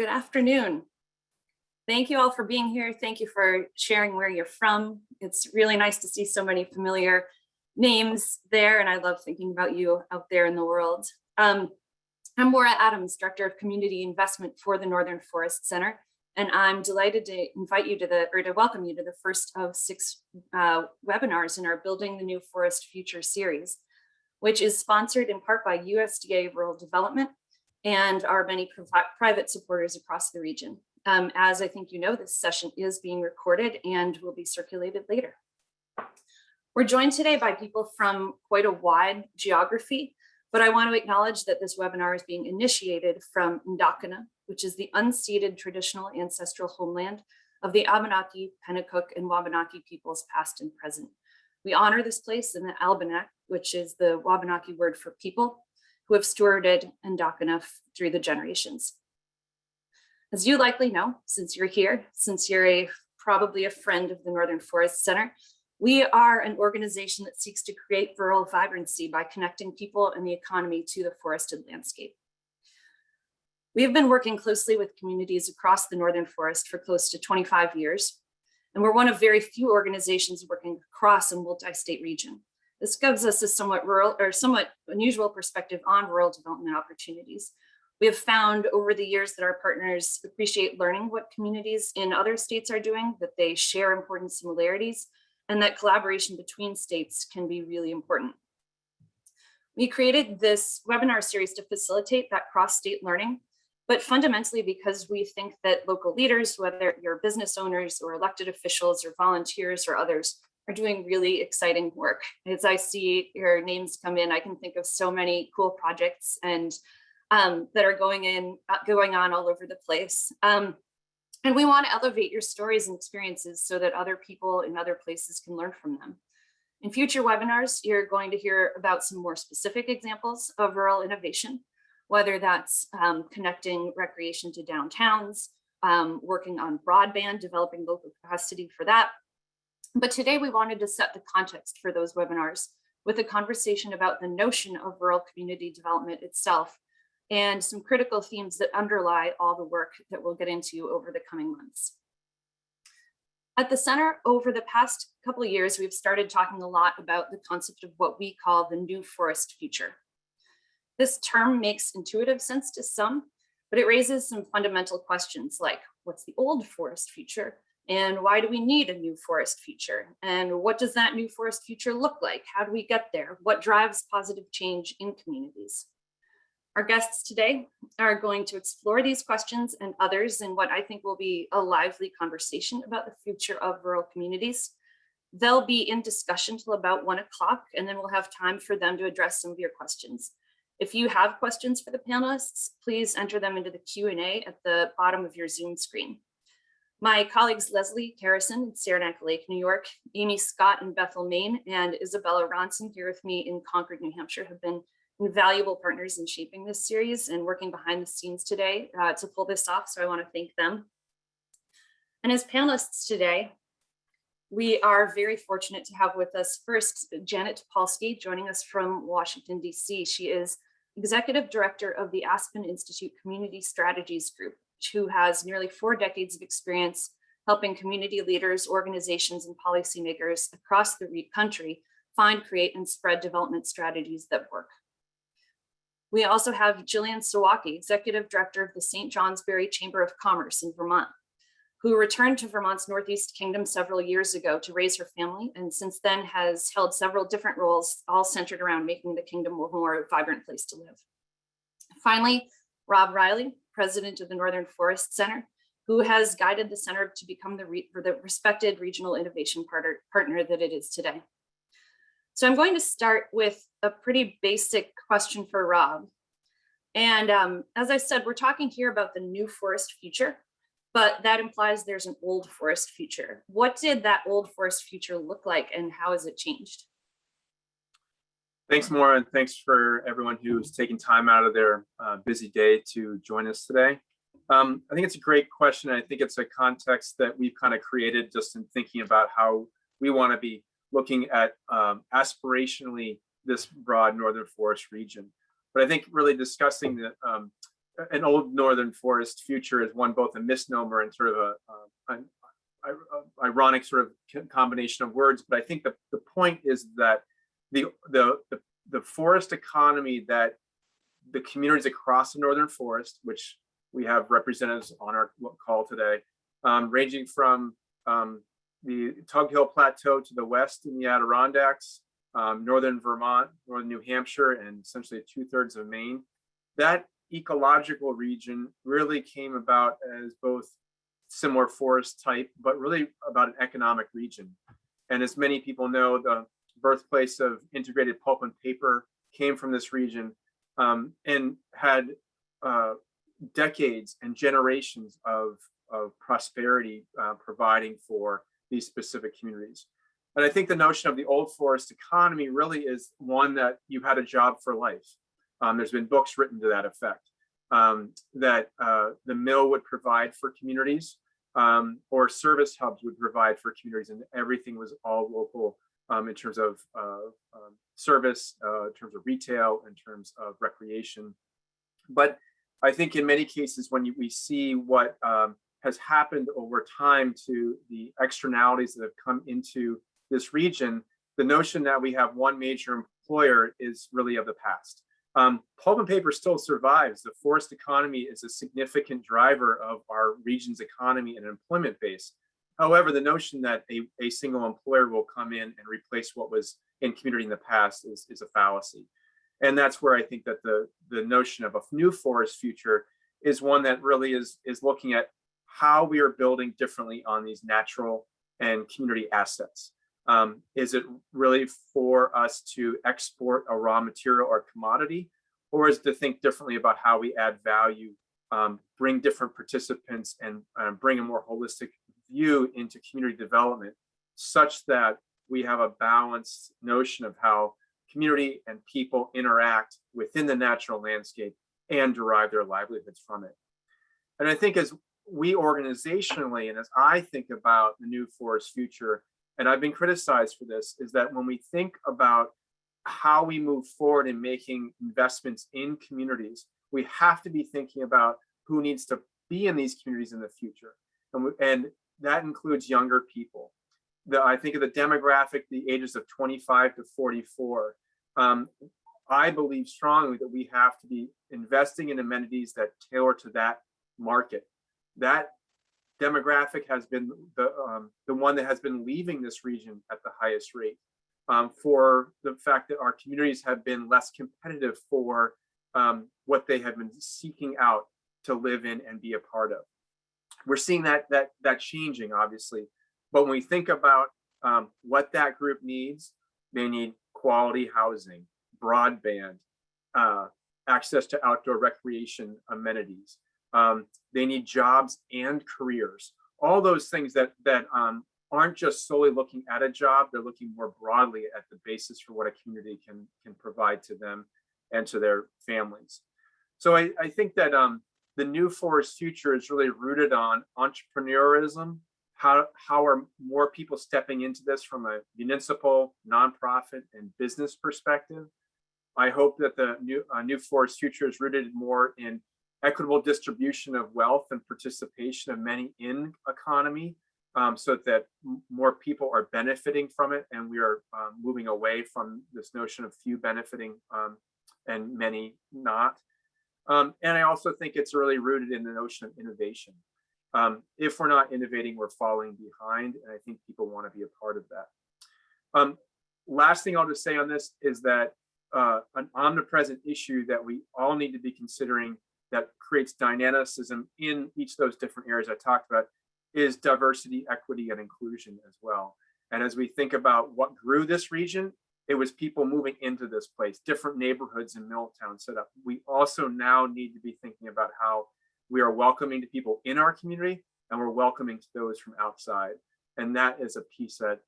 Good afternoon. Thank you all for being here. Thank you for sharing where you're from. It's really nice to see so many familiar names there, and I love thinking about you out there in the world. I'm Maura Adams, Director of Community Investment for the Northern Forest Center, and I'm delighted to invite you to welcome you to the first of 6 webinars in our Building the New Forest Future series, which is sponsored in part by USDA Rural Development and our many private supporters across the region. As I think you know, this session is being recorded and will be circulated later. We're joined today by people from quite a wide geography, but I want to acknowledge that this webinar is being initiated from Ndakina, which is the unceded traditional ancestral homeland of the Abenaki, Pennacook, and Wabanaki peoples past and present. We honor this place in the Albinak, which is the Wabanaki word for people, who have stewarded Ndakina through the generations. As you likely know, since you're here, since you're probably a friend of the Northern Forest Center, we are an organization that seeks to create rural vibrancy by connecting people and the economy to the forested landscape. We have been working closely with communities across the Northern Forest for close to 25 years, and we're one of very few organizations working across a multi-state region. This gives us a somewhat unusual perspective on rural development opportunities. We have found over the years that our partners appreciate learning what communities in other states are doing, that they share important similarities, and that collaboration between states can be really important. We created this webinar series to facilitate that cross-state learning, but fundamentally because we think that local leaders, whether you're business owners or elected officials or volunteers or others, are doing really exciting work. As I see your names come in, I can think of so many cool projects and that are going on all over the place. And we want to elevate your stories and experiences so that other people in other places can learn from them. In future webinars, you're going to hear about some more specific examples of rural innovation, whether that's connecting recreation to downtowns, working on broadband, developing local capacity for that. But today we wanted to set the context for those webinars with a conversation about the notion of rural community development itself and some critical themes that underlie all the work that we'll get into over the coming months. At the center, over the past couple of years, we've started talking a lot about the concept of what we call the new forest future. This term makes intuitive sense to some, but it raises some fundamental questions like, what's the old forest future? And why do we need a new forest future? And what does that new forest future look like? How do we get there? What drives positive change in communities? Our guests today are going to explore these questions and others in what I think will be a lively conversation about the future of rural communities. They'll be in discussion till about 1 o'clock, and then we'll have time for them to address some of your questions. If you have questions for the panelists, please enter them into the Q&A at the bottom of your Zoom screen. My colleagues Leslie Harrison in Saranac Lake, New York, Amy Scott in Bethel, Maine, and Isabella Ronson here with me in Concord, New Hampshire have been invaluable partners in shaping this series and working behind the scenes today to pull this off, so I want to thank them. And as panelists today, we are very fortunate to have with us first Janet Topolsky joining us from Washington, D.C. She is Executive Director of the Aspen Institute Community Strategies Group, who has nearly 4 decades of experience helping community leaders, organizations, and policymakers across the country find, create, and spread development strategies that work. We also have Gillian, Executive Director of the St. Johnsbury Chamber of Commerce in Vermont, who returned to Vermont's Northeast Kingdom several years ago to raise her family, and since then has held several different roles, all centered around making the kingdom a more vibrant place to live. Finally, Rob Riley, President of the Northern Forest Center, who has guided the center to become the respected regional innovation partner that it is today. So I'm going to start with a pretty basic question for Rob. And as I said, we're talking here about the new forest future, but that implies there's an old forest future. What did that old forest future look like and how has it changed? Thanks, Maura, and thanks for everyone who's taking time out of their busy day to join us today. I think it's a great question. I think it's a context that we've kind of created just in thinking about how we want to be looking at aspirationally this broad northern forest region. But I think really discussing an old northern forest future is one both a misnomer and sort of an ironic sort of combination of words. But I think the point is that the forest economy that the communities across the northern forest, which we have representatives on our call today, ranging from the Tug Hill Plateau to the west in the Adirondacks, northern Vermont, northern New Hampshire, and essentially 2/3 of Maine. That ecological region really came about as both similar forest type, but really about an economic region. And as many people know, the birthplace of integrated pulp and paper came from this region, and had decades and generations of prosperity providing for these specific communities. And I think the notion of the old forest economy really is one that you had a job for life. There's been books written to that effect, that the mill would provide for communities, or service hubs would provide for communities, and everything was all local in terms of service, in terms of retail, in terms of recreation. But I think in many cases, when we see what has happened over time to the externalities that have come into this region, the notion that we have one major employer is really of the past. Pulp and paper still survives. The forest economy is a significant driver of our region's economy and employment base. However, the notion that a single employer will come in and replace what was in community in the past is a fallacy. And that's where I think that the notion of a new forest future is one that really is looking at how we are building differently on these natural and community assets. Is it really for us to export a raw material or commodity, or is it to think differently about how we add value, bring different participants, and bring a more holistic view into community development, such that we have a balanced notion of how community and people interact within the natural landscape and derive their livelihoods from it. And I think as we organizationally, and as I think about the new forest future, and I've been criticized for this, is that when we think about how we move forward in making investments in communities, we have to be thinking about who needs to be in these communities in the future. And that includes younger people. I think of the demographic, the ages of 25 to 44. I believe strongly that we have to be investing in amenities that tailor to that market. That demographic has been the one that has been leaving this region at the highest rate, for the fact that our communities have been less competitive for what they have been seeking out to live in and be a part of. We're seeing that changing, obviously. But when we think about what that group needs, they need quality housing, broadband, access to outdoor recreation amenities. They need jobs and careers. All those things that aren't just solely looking at a job, they're looking more broadly at the basis for what a community can provide to them and to their families. So I think that the new forest future is really rooted on entrepreneurism. How are more people stepping into this from a municipal, nonprofit, and business perspective? I hope that the new forest future is rooted more in equitable distribution of wealth and participation of many in economy, so that more people are benefiting from it, and we are moving away from this notion of few benefiting and many not. And I also think it's really rooted in the notion of innovation. If we're not innovating, we're falling behind, and I think people want to be a part of that. Last thing I'll just say on this is that an omnipresent issue that we all need to be considering that creates dynamicism in each of those different areas I talked about is diversity, equity, and inclusion as well. And as we think about what grew this region, it was people moving into this place, different neighborhoods in Middletown set up. We also now need to be thinking about how we are welcoming to people in our community, and we're welcoming to those from outside. And that is a piece that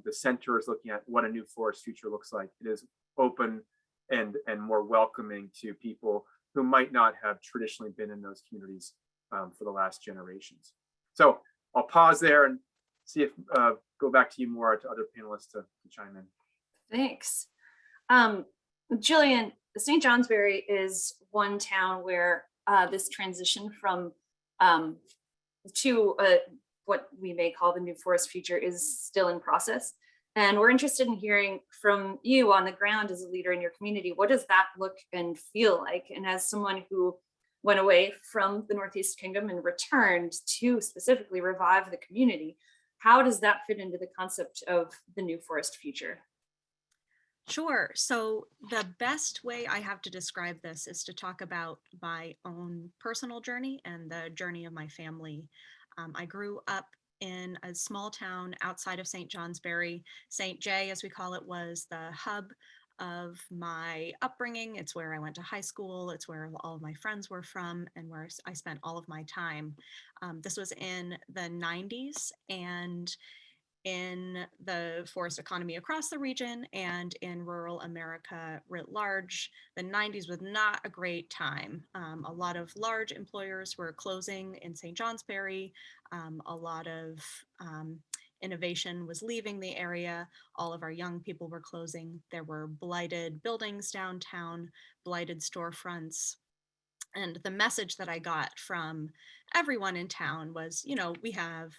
the center is looking at what a new forest future looks like. It is open and more welcoming to people who might not have traditionally been in those communities for the last generations. So I'll pause there and see if go back to you more, to other panelists to chime in. Thanks. Gillian, St. Johnsbury is one town where this transition from to what we may call the new forest future is still in process. And we're interested in hearing from you on the ground as a leader in your community. What does that look and feel like? And as someone who went away from the Northeast Kingdom and returned to specifically revive the community, how does that fit into the concept of the new forest future? Sure. So the best way I have to describe this is to talk about my own personal journey and the journey of my family. I grew up in a small town outside of St. Johnsbury. St. J, as we call it, was the hub of my upbringing. It's where I went to high school. It's where all of my friends were from and where I spent all of my time. This was in the 90s, and in the forest economy across the region and in rural America writ large, the 90s was not a great time. A lot of large employers were closing in St. Johnsbury. A lot of innovation was leaving the area. All of our young people were closing. There were blighted buildings downtown, blighted storefronts. And the message that I got from everyone in town was, we have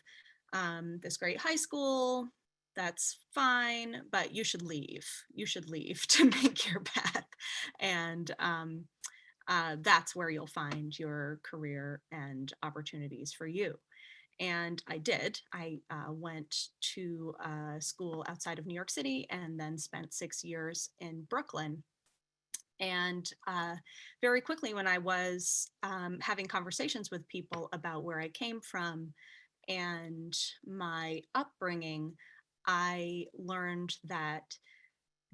this great high school, that's fine, but you should leave. You should leave to make your path. And that's where you'll find your career and opportunities for you. And I did. I went to school outside of New York City and then spent 6 years in Brooklyn. And very quickly, when I was having conversations with people about where I came from and my upbringing, I learned that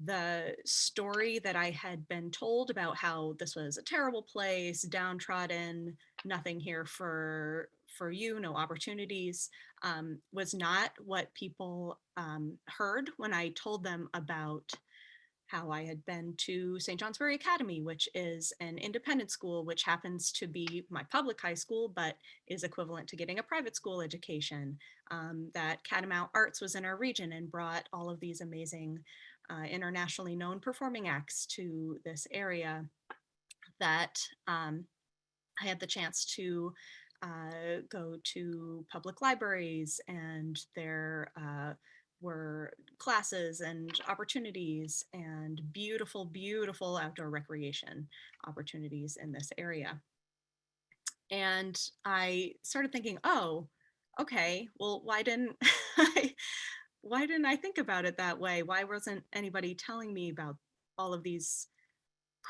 the story that I had been told about how this was a terrible place, downtrodden, nothing here for you, no opportunities, was not what people heard when I told them about how I had been to St. Johnsbury Academy, which is an independent school, which happens to be my public high school, but is equivalent to getting a private school education. That Catamount Arts was in our region and brought all of these amazing internationally known performing acts to this area. That I had the chance to go to public libraries, and there were classes and opportunities and beautiful, beautiful outdoor recreation opportunities in this area. And I started thinking, oh, okay, well, why didn't I think about it that way? Why wasn't anybody telling me about all of these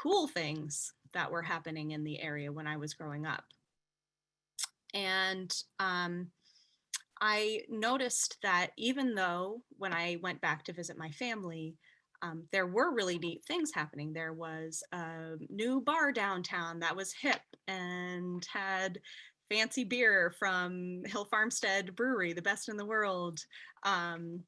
cool things that were happening in the area when I was growing up? And I noticed that even though when I went back to visit my family, there were really neat things happening. There was a new bar downtown that was hip and had fancy beer from Hill Farmstead Brewery, the best in the world. And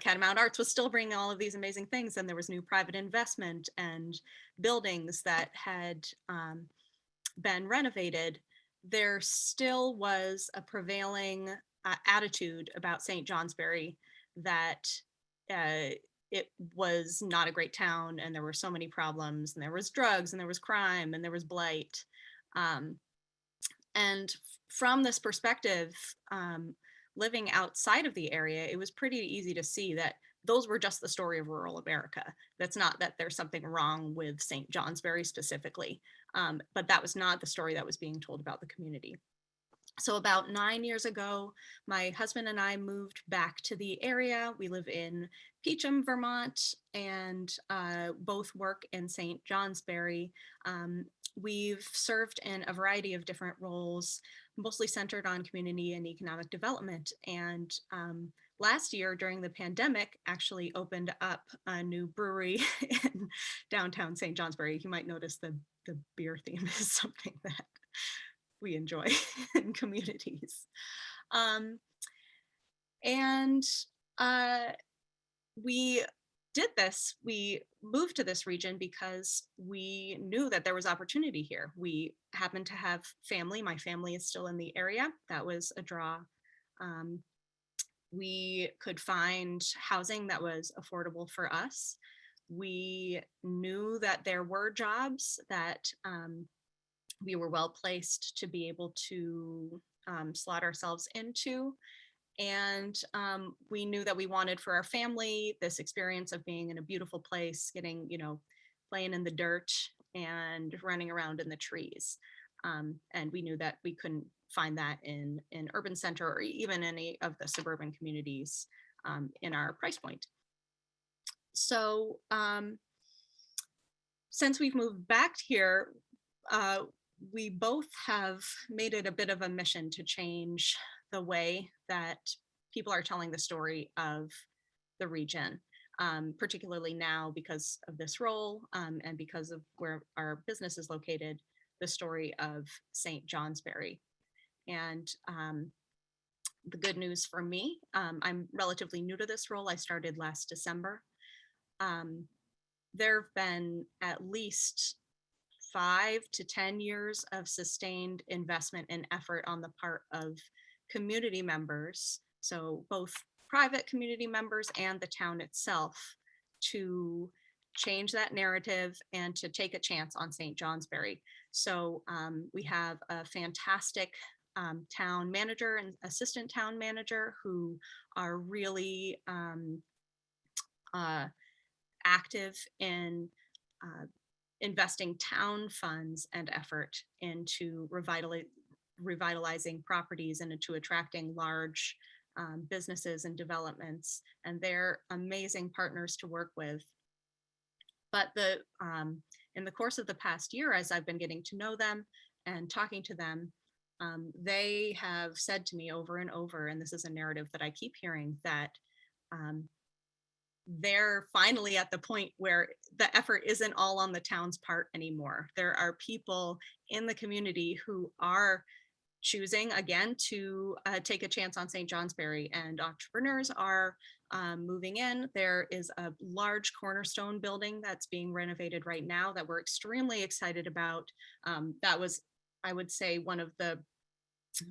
Catamount Arts was still bringing all of these amazing things. And there was new private investment and buildings that had been renovated. There still was a prevailing attitude about St. Johnsbury that it was not a great town, and there were so many problems, and there was drugs, and there was crime, and there was blight. And from this perspective, living outside of the area, it was pretty easy to see that those were just the story of rural America. That's not that there's something wrong with St. Johnsbury specifically, but that was not the story that was being told about the community. So about 9 years ago, my husband and I moved back to the area. We live in Peacham, Vermont, and both work in St. Johnsbury. We've served in a variety of different roles, mostly centered on community and economic development. And last year during the pandemic, actually opened up a new brewery in downtown St. Johnsbury. You might notice the beer theme is something that we enjoy in communities. And we did this, we moved to this region because we knew that there was opportunity here. We happen to have family. My family is still in the area. That was a draw. We could find housing that was affordable for us. We knew that there were jobs that we were well placed to be able to slot ourselves into. And we knew that we wanted for our family this experience of being in a beautiful place, getting, playing in the dirt and running around in the trees. And we knew that we couldn't find that in an urban center or even any of the suburban communities in our price point. So since we've moved back here, we both have made it a bit of a mission to change the way that people are telling the story of the region, particularly now because of this role and because of where our business is located, the story of St. Johnsbury. And the good news for me, I'm relatively new to this role. I started last December. There have been at least 5 to 10 years of sustained investment and effort on the part of community members, so both private community members and the town itself, to change that narrative and to take a chance on St. Johnsbury. So we have a fantastic town manager and assistant town manager who are really active in investing town funds and effort into revitalizing properties and into attracting large businesses and developments. And they're amazing partners to work with. But in the course of the past year, as I've been getting to know them and talking to them, they have said to me over and over, and this is a narrative that I keep hearing, that they're finally at the point where the effort isn't all on the town's part anymore. There are people in the community who are choosing again to take a chance on St. Johnsbury, and entrepreneurs are moving in. There is a large cornerstone building that's being renovated right now that we're extremely excited about. That was, I would say, one of the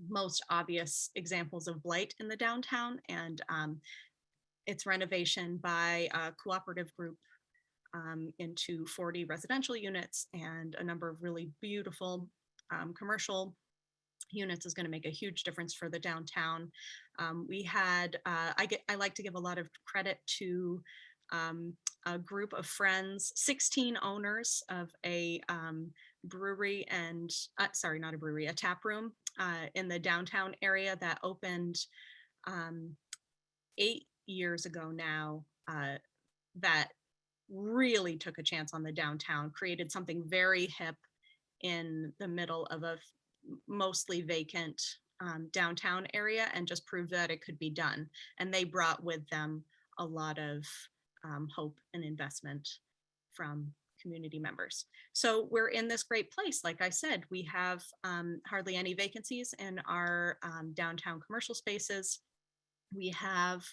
most obvious examples of blight in the downtown, and its renovation by a cooperative group into 40 residential units and a number of really beautiful commercial units is going to make a huge difference for the downtown. We had, I like to give a lot of credit to a group of friends, 16 owners of a brewery and, sorry, not a brewery, a tap room in the downtown area that opened 8 years ago now, that really took a chance on the downtown, created something very hip in the middle of a mostly vacant downtown area, and just proved that it could be done. And they brought with them a lot of hope and investment from community members. So we're in this great place. Like I said, we have hardly any vacancies in our downtown commercial spaces. We have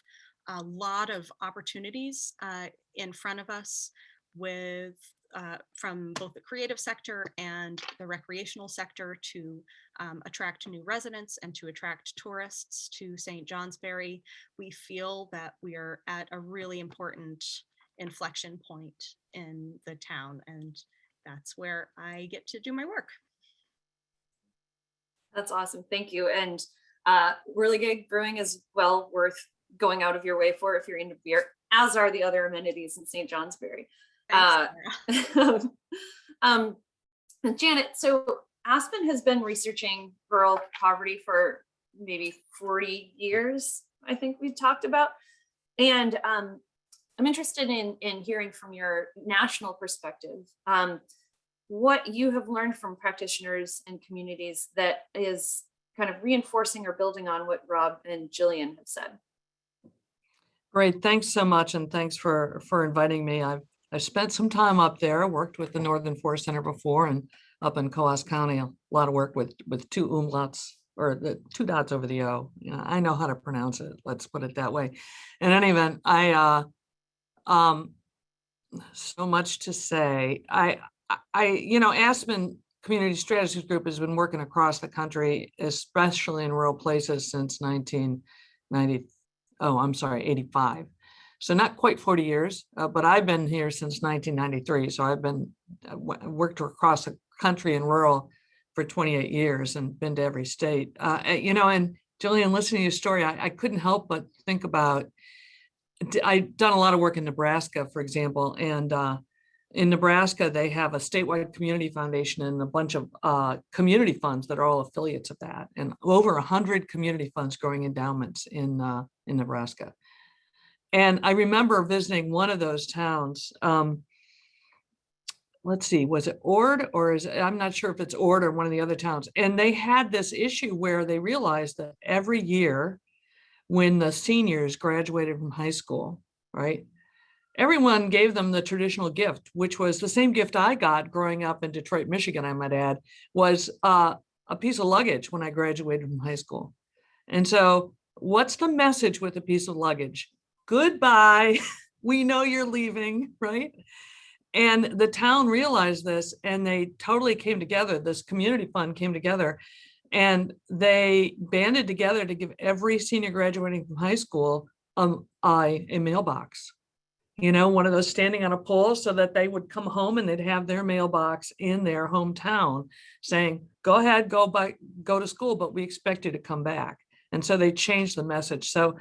a lot of opportunities in front of us with from both the creative sector and the recreational sector to attract new residents and to attract tourists to St. Johnsbury. We feel that we are at a really important inflection point in the town, and that's where I get to do my work. That's awesome. Thank you. And Whirly Gig Brewing is well worth going out of your way for if you're into beer, as are the other amenities in St. Johnsbury. Janet, so Aspen has been researching rural poverty for maybe 40 years, I think we've talked about. And I'm interested in hearing from your national perspective, what you have learned from practitioners and communities that is kind of reinforcing or building on what Rob and Gillian have said. Great, thanks so much, and thanks for inviting me. I've spent some time up there, worked with the Northern Forest Center before, and up in Coas County, a lot of work with 2 umlauts, or the 2 dots over the O. I know how to pronounce it. Let's put it that way. In any event, so much to say. Aspen Community Strategies Group has been working across the country, especially in rural places, since 85. So not quite 40 years, but I've been here since 1993. So I've been worked across the country in rural for 28 years and been to every state. And Gillian, listening to your story, I couldn't help but think about, I've done a lot of work in Nebraska, for example, and in Nebraska, they have a statewide community foundation and a bunch of community funds that are all affiliates of that, and over 100 community funds growing endowments in Nebraska. And I remember visiting one of those towns. Let's see, was it Ord or I'm not sure if it's Ord or one of the other towns. And they had this issue where they realized that every year when the seniors graduated from high school, right, everyone gave them the traditional gift, which was the same gift I got growing up in Detroit, Michigan, I might add, was a piece of luggage when I graduated from high school. And so what's the message with a piece of luggage? Goodbye, we know you're leaving, right? And the town realized this, and they totally came together. This community fund came together, and they banded together to give every senior graduating from high school a mailbox. One of those standing on a pole, so that they would come home and they'd have their mailbox in their hometown saying, go ahead, go to school, but we expect you to come back. And so they changed the message. So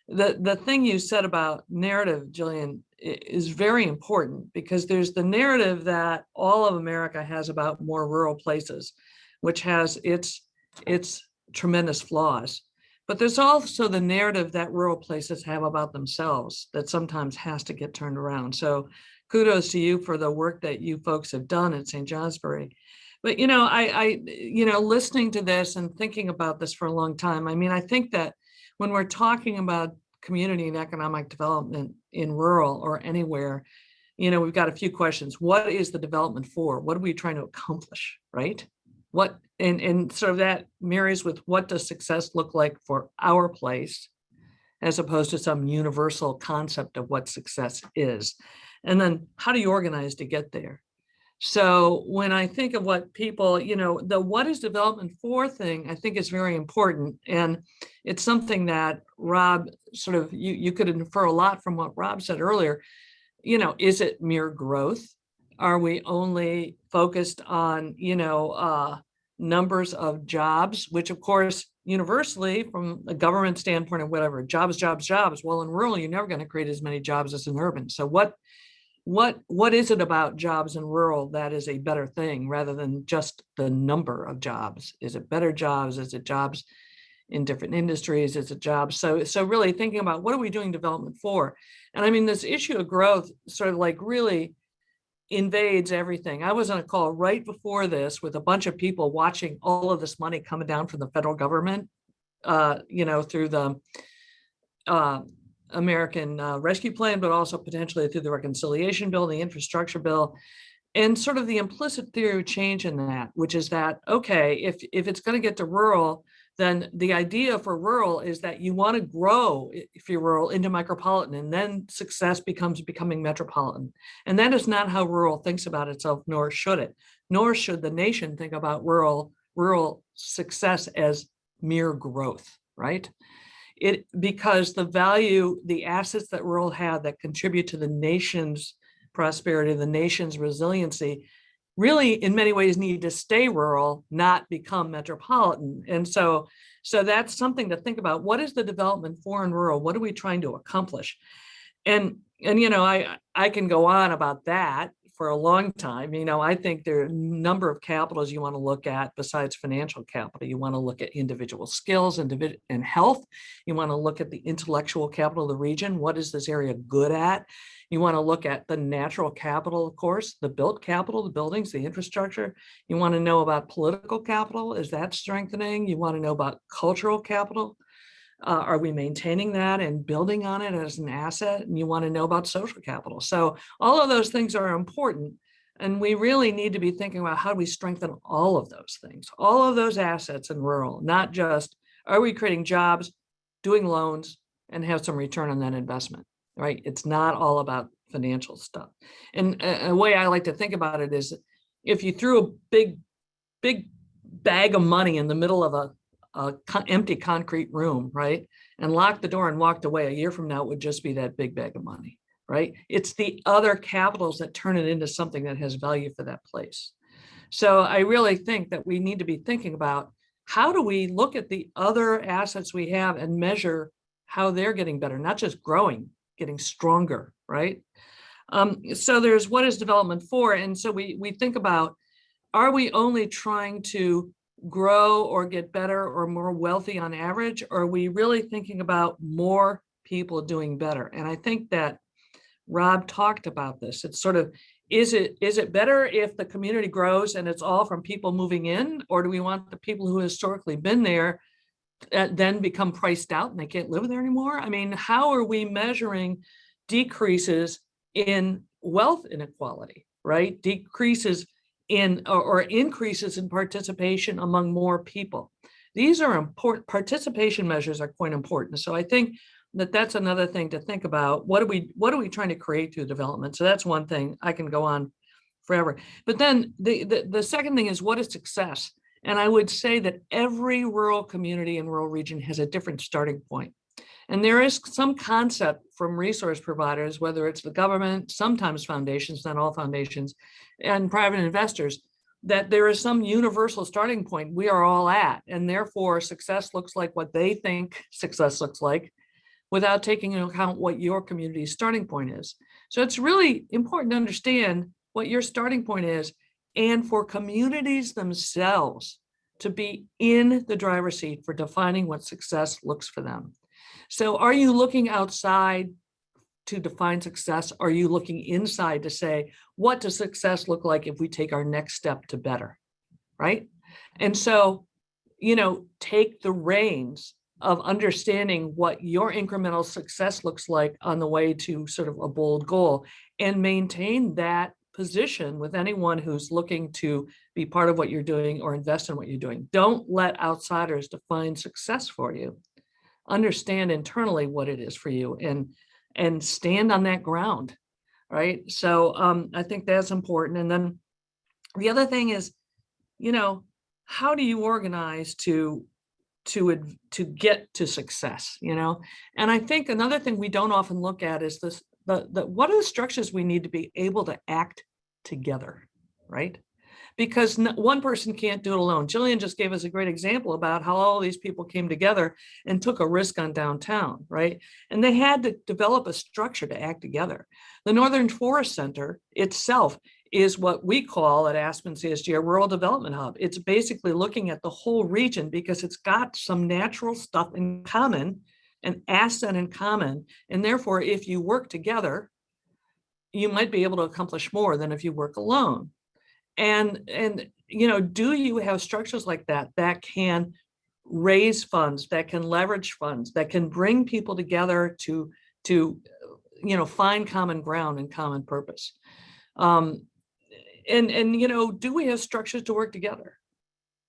the thing you said about narrative, Gillian, is very important, because there's the narrative that all of America has about more rural places, which has its tremendous flaws. But there's also the narrative that rural places have about themselves that sometimes has to get turned around. So kudos to you for the work that you folks have done at St. Johnsbury. But, I listening to this and thinking about this for a long time, I think that when we're talking about community and economic development in rural or anywhere, we've got a few questions. What is the development for? What are we trying to accomplish, right? What and sort of that marries with what does success look like for our place, as opposed to some universal concept of what success is. And then how do you organize to get there? So when I think of what people, the what is development for thing, I think is very important. And it's something that Rob sort of, you could infer a lot from what Rob said earlier. Is it mere growth? Are we only focused on, numbers of jobs, which of course, universally from a government standpoint or whatever, jobs. Well, in rural, you're never going to create as many jobs as in urban. So what is it about jobs in rural that is a better thing rather than just the number of jobs? Is it better jobs? Is it jobs in different industries? Is it jobs? So really thinking about what are we doing development for? And this issue of growth sort of like really invades everything. I was on a call right before this with a bunch of people watching all of this money coming down from the federal government, through the American Rescue Plan, but also potentially through the reconciliation bill, the infrastructure bill, and sort of the implicit theory of change in that, which is that, okay, if it's going to get to rural, then the idea for rural is that you want to grow, if you're rural, into micropolitan, and then success becomes becoming metropolitan. And that is not how rural thinks about itself, nor should it. Nor should the nation think about rural success as mere growth, right? Because the value, the assets that rural have that contribute to the nation's prosperity, the nation's resiliency, really in many ways need to stay rural, not become metropolitan. And so that's something to think about. What is the development for in rural? What are we trying to accomplish? And I can go on about that for a long time. I think there are a number of capitals you want to look at besides financial capital. You want to look at individual skills and health. You want to look at the intellectual capital of the region. What is this area good at? You want to look at the natural capital, of course, the built capital, the buildings, the infrastructure. You want to know about political capital. Is that strengthening? You want to know about cultural capital. Are we maintaining that and building on it as an asset? And you want to know about social capital. So all of those things are important. And we really need to be thinking about how do we strengthen all of those things, all of those assets in rural, not just are we creating jobs, doing loans, and have some return on that investment, right? It's not all about financial stuff. And a way I like to think about it is if you threw a big bag of money in the middle of a empty concrete room, right? And locked the door and walked away, a year from now, it would just be that big bag of money, right? It's the other capitals that turn it into something that has value for that place. So I really think that we need to be thinking about how do we look at the other assets we have and measure how they're getting better, not just growing, getting stronger, right? So there's what is development for? And so we think about, are we only trying to grow or get better or more wealthy on average? Or are we really thinking about more people doing better? And I think that Rob talked about this. It's sort of, is it better if the community grows and it's all from people moving in? Or do we want the people who historically been there then become priced out and they can't live there anymore? I mean, how are we measuring decreases in wealth inequality, right? Decreases in or increases in participation among more people. These are important. Participation measures are quite important. So I think that that's another thing to think about. What are we trying to create through development? So that's one thing. I can go on forever. But then the second thing is, what is success? And I would say that every rural community and rural region has a different starting point. And there is some concept from resource providers, whether it's the government, sometimes foundations, not all foundations, and private investors, that there is some universal starting point we are all at. And therefore, success looks like what they think success looks like, without taking into account what your community's starting point is. So it's really important to understand what your starting point is, and for communities themselves to be in the driver's seat for defining what success looks for them. So are you looking outside to define success? Are you looking inside to say, what does success look like if we take our next step to better, right? And so, take the reins of understanding what your incremental success looks like on the way to sort of a bold goal, and maintain that position with anyone who's looking to be part of what you're doing or invest in what you're doing. Don't let outsiders define success for you. Understand internally what it is for you, and stand on that ground, right? So I think that's important. And then the other thing is, how do you organize to get to success, and I think another thing we don't often look at is this, what are the structures we need to be able to act together, right? Because one person can't do it alone. Gillian just gave us a great example about how all these people came together and took a risk on downtown, right? And they had to develop a structure to act together. The Northern Forest Center itself is what we call at Aspen CSG a rural development hub. It's basically looking at the whole region because it's got some natural stuff in common, an asset in common. And therefore, if you work together, you might be able to accomplish more than if you work alone. And do you have structures like that that can raise funds, that can leverage funds, that can bring people together to find common ground and common purpose? Do we have structures to work together?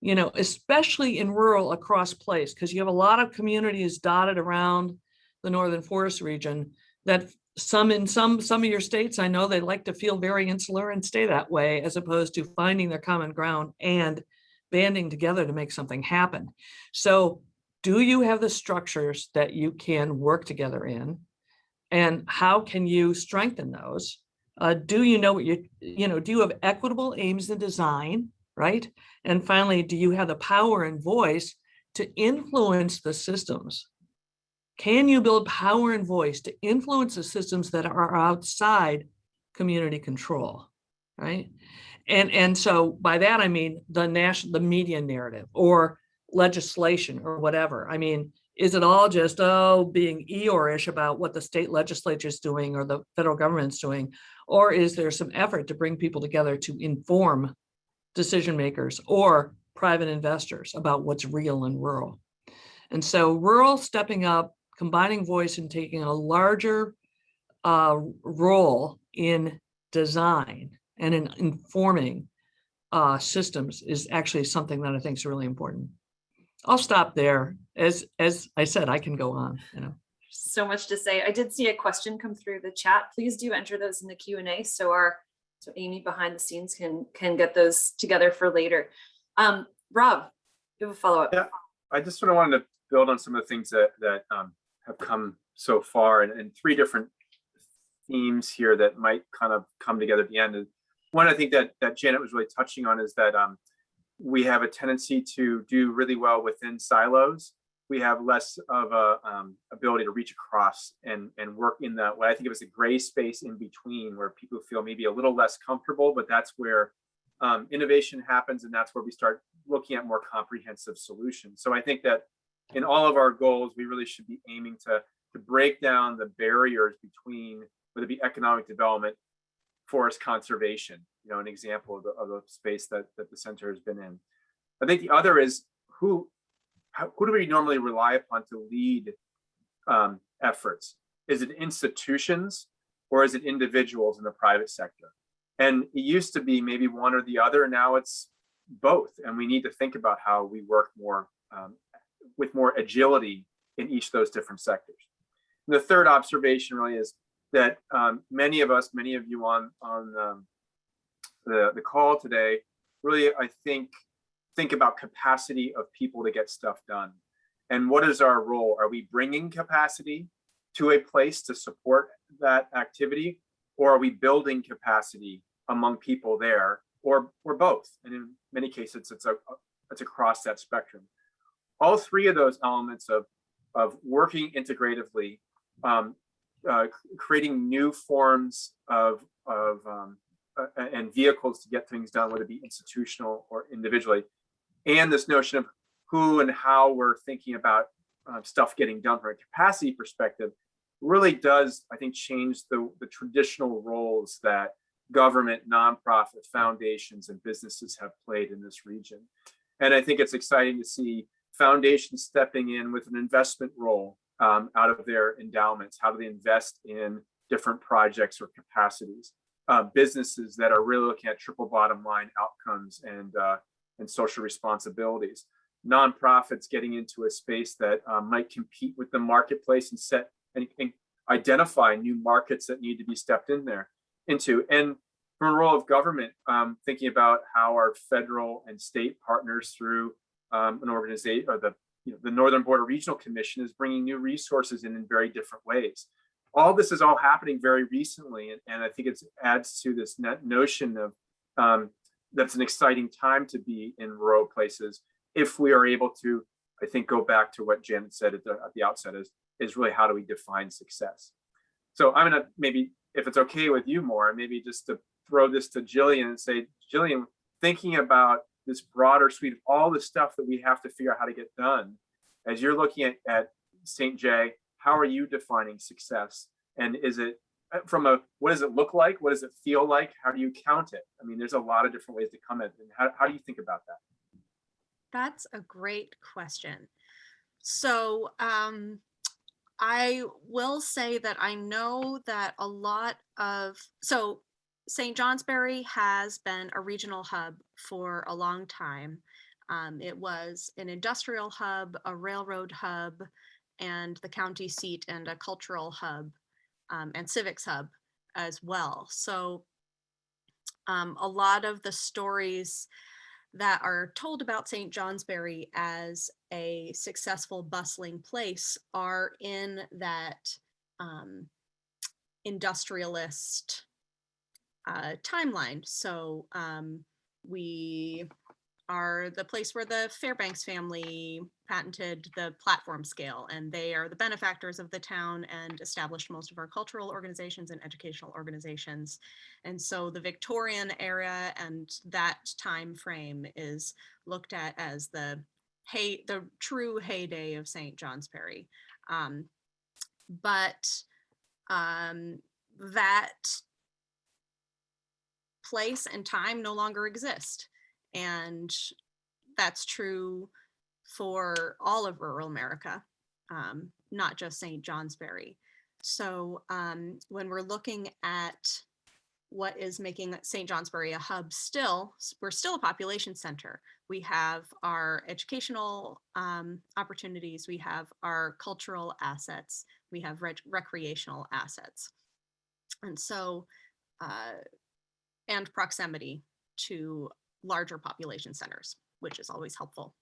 Especially in rural across place, because you have a lot of communities dotted around the Northern Forest region that some of your states, I know they like to feel very insular and stay that way, as opposed to finding their common ground and banding together to make something happen. So do you have the structures that you can work together in? And how can you strengthen those? Do you know what do you have equitable aims in design, right? And finally, do you have the power and voice to influence the systems? Can you build power and voice to influence the systems that are outside community control, right? And so by that, I mean the media narrative or legislation or whatever. I mean, is it all just, being Eeyore-ish about what the state legislature is doing or the federal government's doing? Or is there some effort to bring people together to inform decision makers or private investors about what's real and rural? And so rural stepping up, combining voice and taking a larger role in design and in informing systems is actually something that I think is really important. I'll stop there. As I said, I can go on. So much to say. I did see a question come through the chat. Please do enter those in the Q&A so Amy behind the scenes can get those together for later. Rob, you have a follow-up. Yeah, I just sort of wanted to build on some of the things that have come so far, and three different themes here that might kind of come together at the end. one I think that Janet was really touching on is that we have a tendency to do really well within silos. We have less of a ability to reach across and work in that way. I think it was a gray space in between where people feel maybe a little less comfortable, but that's where innovation happens, and that's where we start looking at more comprehensive solutions. So I think that in all of our goals, we really should be aiming to break down the barriers between, whether it be economic development, forest conservation, an example of the space that the center has been in. I think the other is who do we normally rely upon to lead efforts? Is it institutions or is it individuals in the private sector? And it used to be maybe one or the other. Now it's both. And we need to think about how we work more with more agility in each of those different sectors. And the third observation really is that many of you on the call today, really, I think about capacity of people to get stuff done. And what is our role? Are we bringing capacity to a place to support that activity? Or are we building capacity among people there, or both? And in many cases, it's across that spectrum. All three of those elements of working integratively, creating new forms of and vehicles to get things done, whether it be institutional or individually, and this notion of who and how we're thinking about stuff getting done from a capacity perspective really does, I think, change the traditional roles that government, nonprofit, foundations, and businesses have played in this region. And I think it's exciting to see foundations stepping in with an investment role out of their endowments. How do they invest in different projects or capacities? Businesses that are really looking at triple bottom line outcomes and social responsibilities. Nonprofits getting into a space that might compete with the marketplace and set and identify new markets that need to be stepped into. And from a role of government, thinking about how our federal and state partners through an organization, or the Northern Border Regional Commission is bringing new resources in very different ways. All this is all happening very recently, and I think it adds to this notion of that's an exciting time to be in rural places if we are able to, I think, go back to what Janet said at the outset is really how do we define success. So I'm gonna maybe, if it's okay with you, more maybe just to throw this to Gillian and say, Gillian, thinking about this broader suite of all the stuff that we have to figure out how to get done, as you're looking at St. J, how are you defining success? And is it from what does it look like? What does it feel like? How do you count it? I mean, there's a lot of different ways to come at it. And how do you think about that? That's a great question. So I will say that I know that a lot of, so St. Johnsbury has been a regional hub for a long time. It was an industrial hub, a railroad hub, and the county seat, and a cultural hub, and civics hub as well. So a lot of the stories that are told about St. Johnsbury as a successful, bustling place are in that industrialist timeline. So we are the place where the Fairbanks family patented the platform scale, and they are the benefactors of the town and established most of our cultural organizations and educational organizations. And so the Victorian era and that time frame is looked at as the true heyday of St. Johnsbury. But that place and time no longer exist. And that's true for all of rural America, not just St. Johnsbury. So when we're looking at what is making St. Johnsbury a hub still, we're still a population center. We have our educational opportunities, we have our cultural assets, we have recreational assets. And so, and proximity to larger population centers, which is always helpful.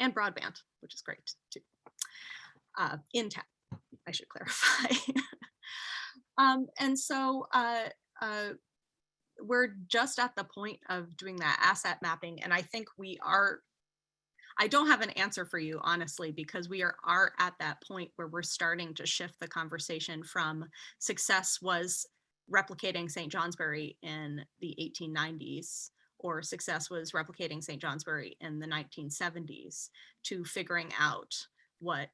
And broadband, which is great too. In town, I should clarify. And so we're just at the point of doing that asset mapping. And I think I don't have an answer for you, honestly, because we are at that point where we're starting to shift the conversation from success was replicating St. Johnsbury in the 1890s, or success was replicating St. Johnsbury in the 1970s, to figuring out what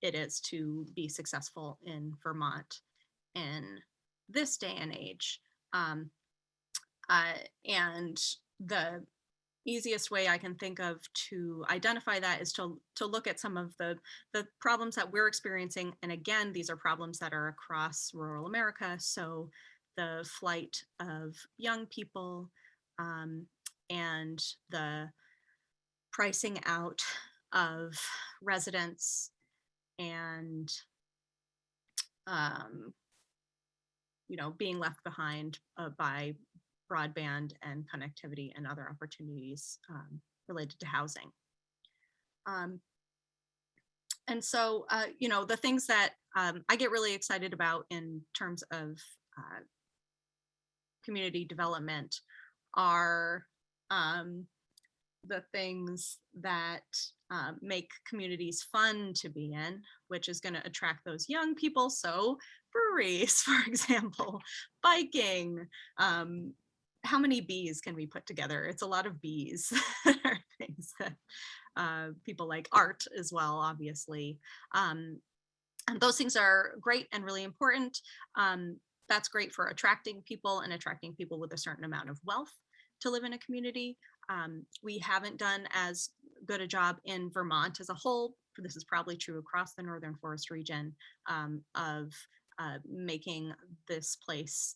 it is to be successful in Vermont in this day and age. And the easiest way I can think of to identify that is to look at some of the problems that we're experiencing. And again, these are problems that are across rural America. So the flight of young people, and the pricing out of residents, and being left behind by broadband and connectivity and other opportunities related to housing. And so, the things that I get really excited about in terms of community development are the things that make communities fun to be in, which is going to attract those young people. So breweries, for example, biking. How many bees can we put together? It's a lot of bees. Things that people like, art as well, obviously. And those things are great and really important. That's great for attracting people and attracting people with a certain amount of wealth to live in a community. We haven't done as good a job in Vermont as a whole, this is probably true across the Northern Forest region, of making this place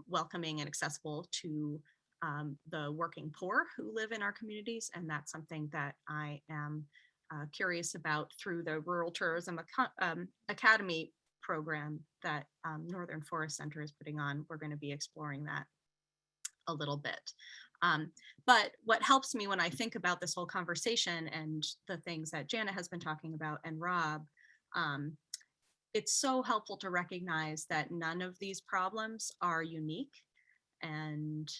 welcoming and accessible to the working poor who live in our communities. And that's something that I am curious about through the Rural Tourism Academy program that Northern Forest Center is putting on. We're going to be exploring that a little bit. But what helps me when I think about this whole conversation and the things that Jana has been talking about, and Rob, it's so helpful to recognize that none of these problems are unique, and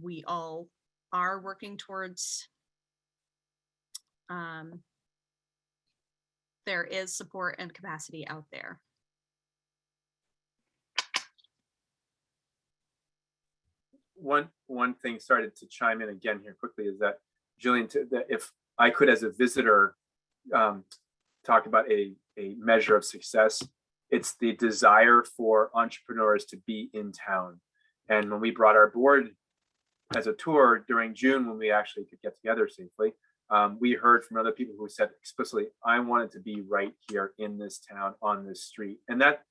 we all are working towards, there is support and capacity out there. One thing started to chime in again here quickly is that, Gillian, that if I could, as a visitor, talk about a measure of success, it's the desire for entrepreneurs to be in town. And when we brought our board as a tour during June, when we actually could get together safely, we heard from other people who said explicitly, I wanted to be right here in this town on this street. And that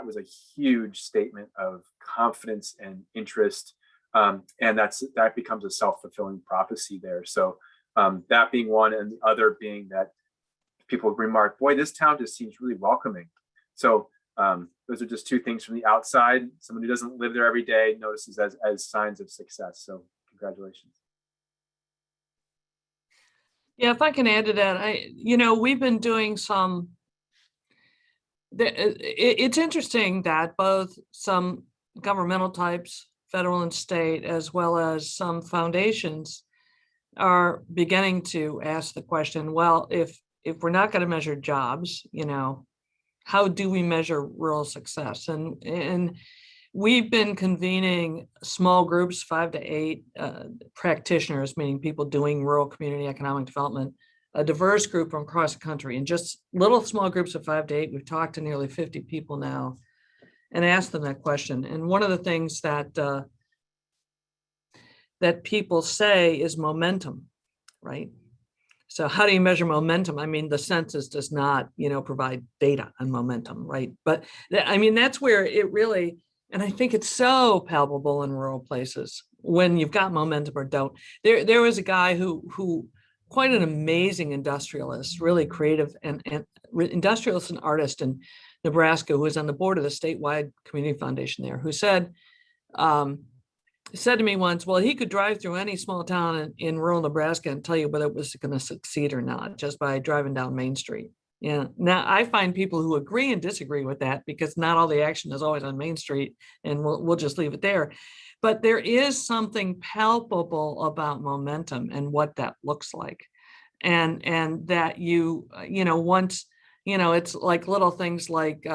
was a huge statement of confidence and interest. And that becomes a self-fulfilling prophecy there. So that being one, and the other being that people remark, boy, this town just seems really welcoming. So those are just two things from the outside. Someone who doesn't live there every day notices as signs of success. So congratulations. Yeah, if I can add to that, we've been doing some, it's interesting that both some governmental types, federal and state, as well as some foundations, are beginning to ask the question, well, if we're not going to measure jobs, how do we measure rural success? And we've been convening small groups, 5 to 8 practitioners, meaning people doing rural community economic development, a diverse group from across the country, and just little small groups of 5 to 8. We've talked to nearly 50 people now and asked them that question. And one of the things that people say is momentum, right? So how do you measure momentum? I mean, the census does not, provide data on momentum, right? But that's where it really, and I think it's so palpable in rural places when you've got momentum or don't. There was a guy who quite an amazing industrialist, really creative and industrialist and artist in Nebraska, who was on the board of the statewide community foundation there, who said to me once, well, he could drive through any small town in rural Nebraska and tell you whether it was going to succeed or not, just by driving down Main Street. Yeah. Now I find people who agree and disagree with that because not all the action is always on Main Street, and we'll just leave it there. But there is something palpable about momentum and what that looks like. And that once, it's like little things like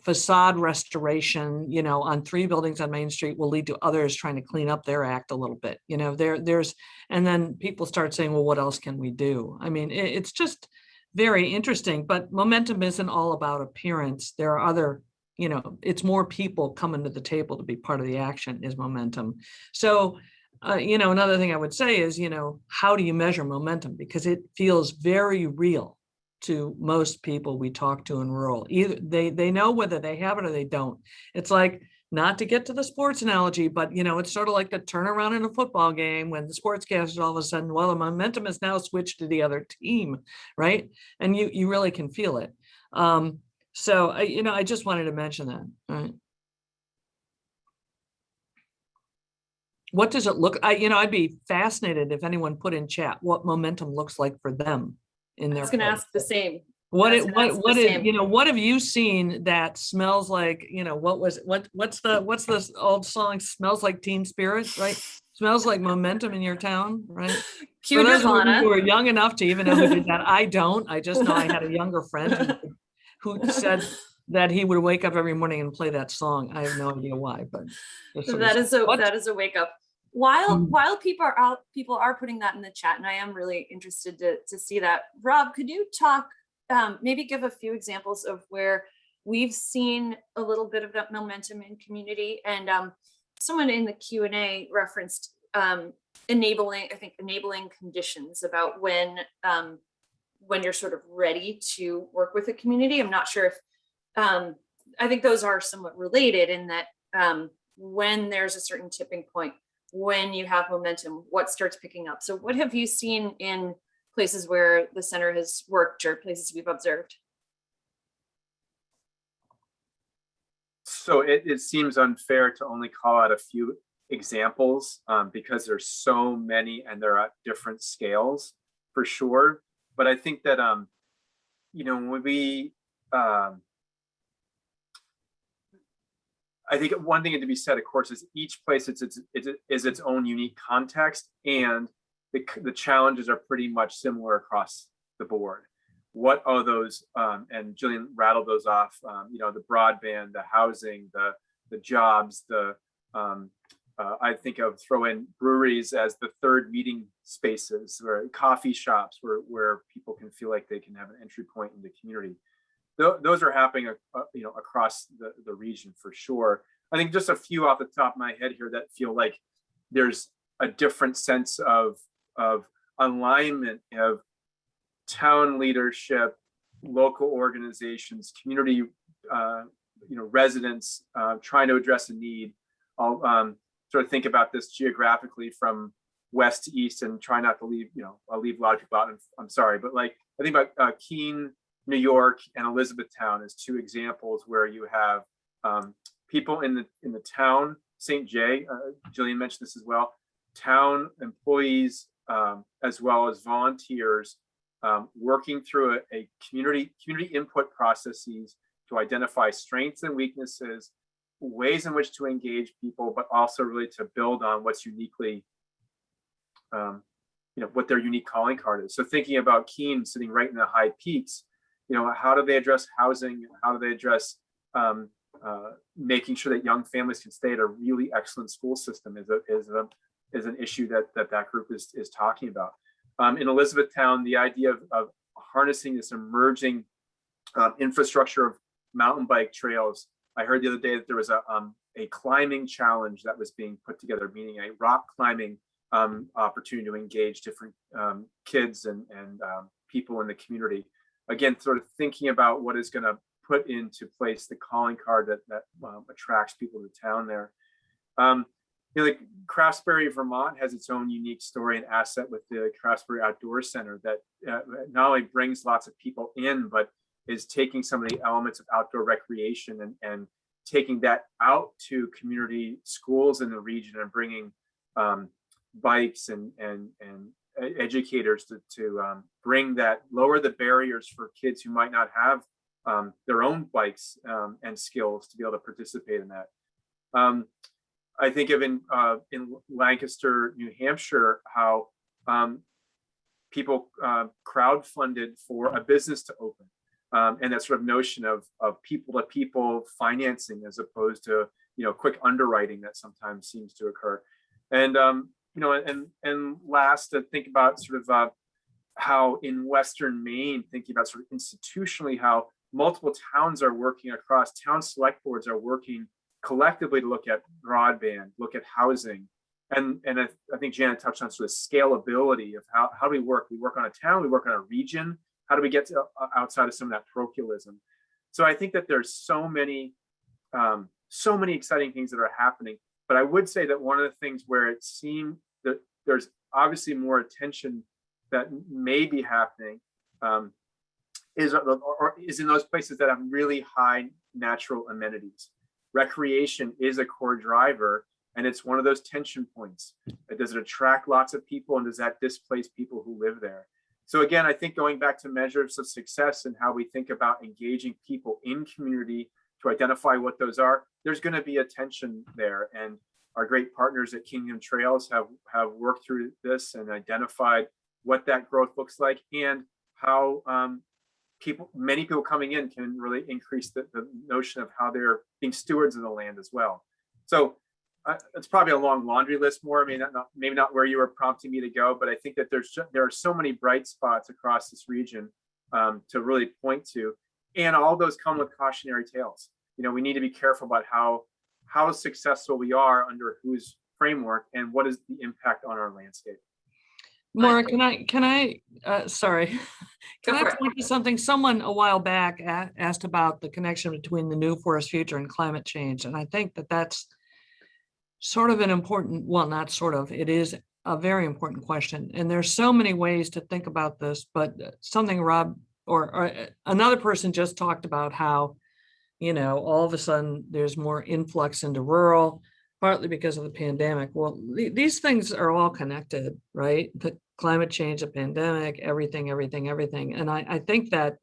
facade restoration, on 3 buildings on Main Street will lead to others trying to clean up their act a little bit. And then people start saying, well, what else can we do? I mean, it's just very interesting, but momentum isn't all about appearance. There are other, it's more people coming to the table to be part of the action is momentum. So, another thing I would say is, how do you measure momentum? Because it feels very real to most people we talk to in rural. Either they know whether they have it or they don't. It's like, not to get to the sports analogy, but it's sort of like the turnaround in a football game when the sportscasters all of a sudden, well, the momentum is now switched to the other team, right? And you really can feel it. So I just wanted to mention that. Right? What does it look? I'd be fascinated if anyone put in chat what momentum looks like for them in I their was going to place. ask the same. What I was gonna ask the same. what have you seen that smells like, what's the old song, smells like Teen Spirit, right? Smells like momentum in your town, right? Cue For those of you Nirvana. who are young enough to even know who did that, I don't. I just know I had a younger friend who said that he would wake up every morning and play that song. I have no idea why, but That is a wake up. While people are putting that in the chat, and I am really interested to see that. Rob, could you talk, maybe give a few examples of where we've seen a little bit of that momentum in community? And someone in the Q&A referenced enabling conditions about when you're sort of ready to work with a community. I'm not sure if I think those are somewhat related in that when there's a certain tipping point, when you have momentum, what starts picking up. So what have you seen in places where the center has worked or places we've observed? So it seems unfair to only call out a few examples because there's so many and they're at different scales for sure. But I think that, when we, I think one thing to be said, of course, is each place is its own unique context, and the challenges are pretty much similar across the board. What are those? And Gillian rattled those off. The broadband, the housing, the jobs, I think of throw in breweries as the third meeting spaces, or coffee shops where people can feel like they can have an entry point in the community. Those are happening, across the region for sure. I think just a few off the top of my head here that feel like there's a different sense of alignment of town leadership, local organizations, community, residents trying to address a need. I'll sort of think about this geographically from west to east and try not to leave, I'll leave a lot of people out. And I'm sorry, but I think about Keene, New York, and Elizabethtown as two examples where you have people in the town, St. Jay, Gillian mentioned this as well, town employees as well as volunteers working through a community input processes to identify strengths and weaknesses, ways in which to engage people, but also really to build on what's uniquely, what their unique calling card is. So thinking about Keene sitting right in the high peaks, how do they address housing? How do they address making sure that young families can stay at a really excellent school system is an issue that group is talking about. In Elizabethtown, the idea of harnessing this emerging infrastructure of mountain bike trails. I heard the other day that there was a climbing challenge that was being put together, meaning a rock climbing opportunity to engage different kids and people in the community. Again, sort of thinking about what is going to put into place the calling card that attracts people to town there. Like Craftsbury, Vermont has its own unique story and asset with the Craftsbury Outdoor Center that not only brings lots of people in, but is taking some of the elements of outdoor recreation and taking that out to community schools in the region and bringing bikes and educators to bring that, lower the barriers for kids who might not have their own bikes and skills to be able to participate in that. I think of in Lancaster, New Hampshire, how people crowdfunded for a business to open, and that sort of notion of people-to-people financing as opposed to quick underwriting that sometimes seems to occur. And and last, to think about sort of how in Western Maine, thinking about sort of institutionally how multiple towns are working across, town select boards are working collectively to look at broadband, look at housing. And I think Janet touched on sort of scalability of how do we work? We work on a town, we work on a region. How do we get to outside of some of that parochialism? So I think that there's so many exciting things that are happening. But I would say that one of the things where it seemed that there's obviously more attention that may be happening is in those places that have really high natural amenities. Recreation is a core driver, and it's one of those tension points. Does it attract lots of people, and does that displace people who live there? So again, I think going back to measures of success and how we think about engaging people in community to identify what those are, there's going to be a tension there. And our great partners at Kingdom Trails have worked through this and identified what that growth looks like and how many people coming in can really increase the notion of how they're being stewards of the land as well. So it's probably a long laundry list more. I mean, maybe not where you were prompting me to go, but I think that there are so many bright spots across this region to really point to, and all those come with cautionary tales. We need to be careful about how successful we are under whose framework and what is the impact on our landscape. Maura, sorry, can I point to something? Someone a while back asked about the connection between the new forest future and climate change. And I think that that's sort of an important, well, not sort of, it is a very important question. And there's so many ways to think about this, but something Rob or another person just talked about how, all of a sudden there's more influx into rural, partly because of the pandemic. Well, these things are all connected, right? The climate change, the pandemic, everything. And I think that,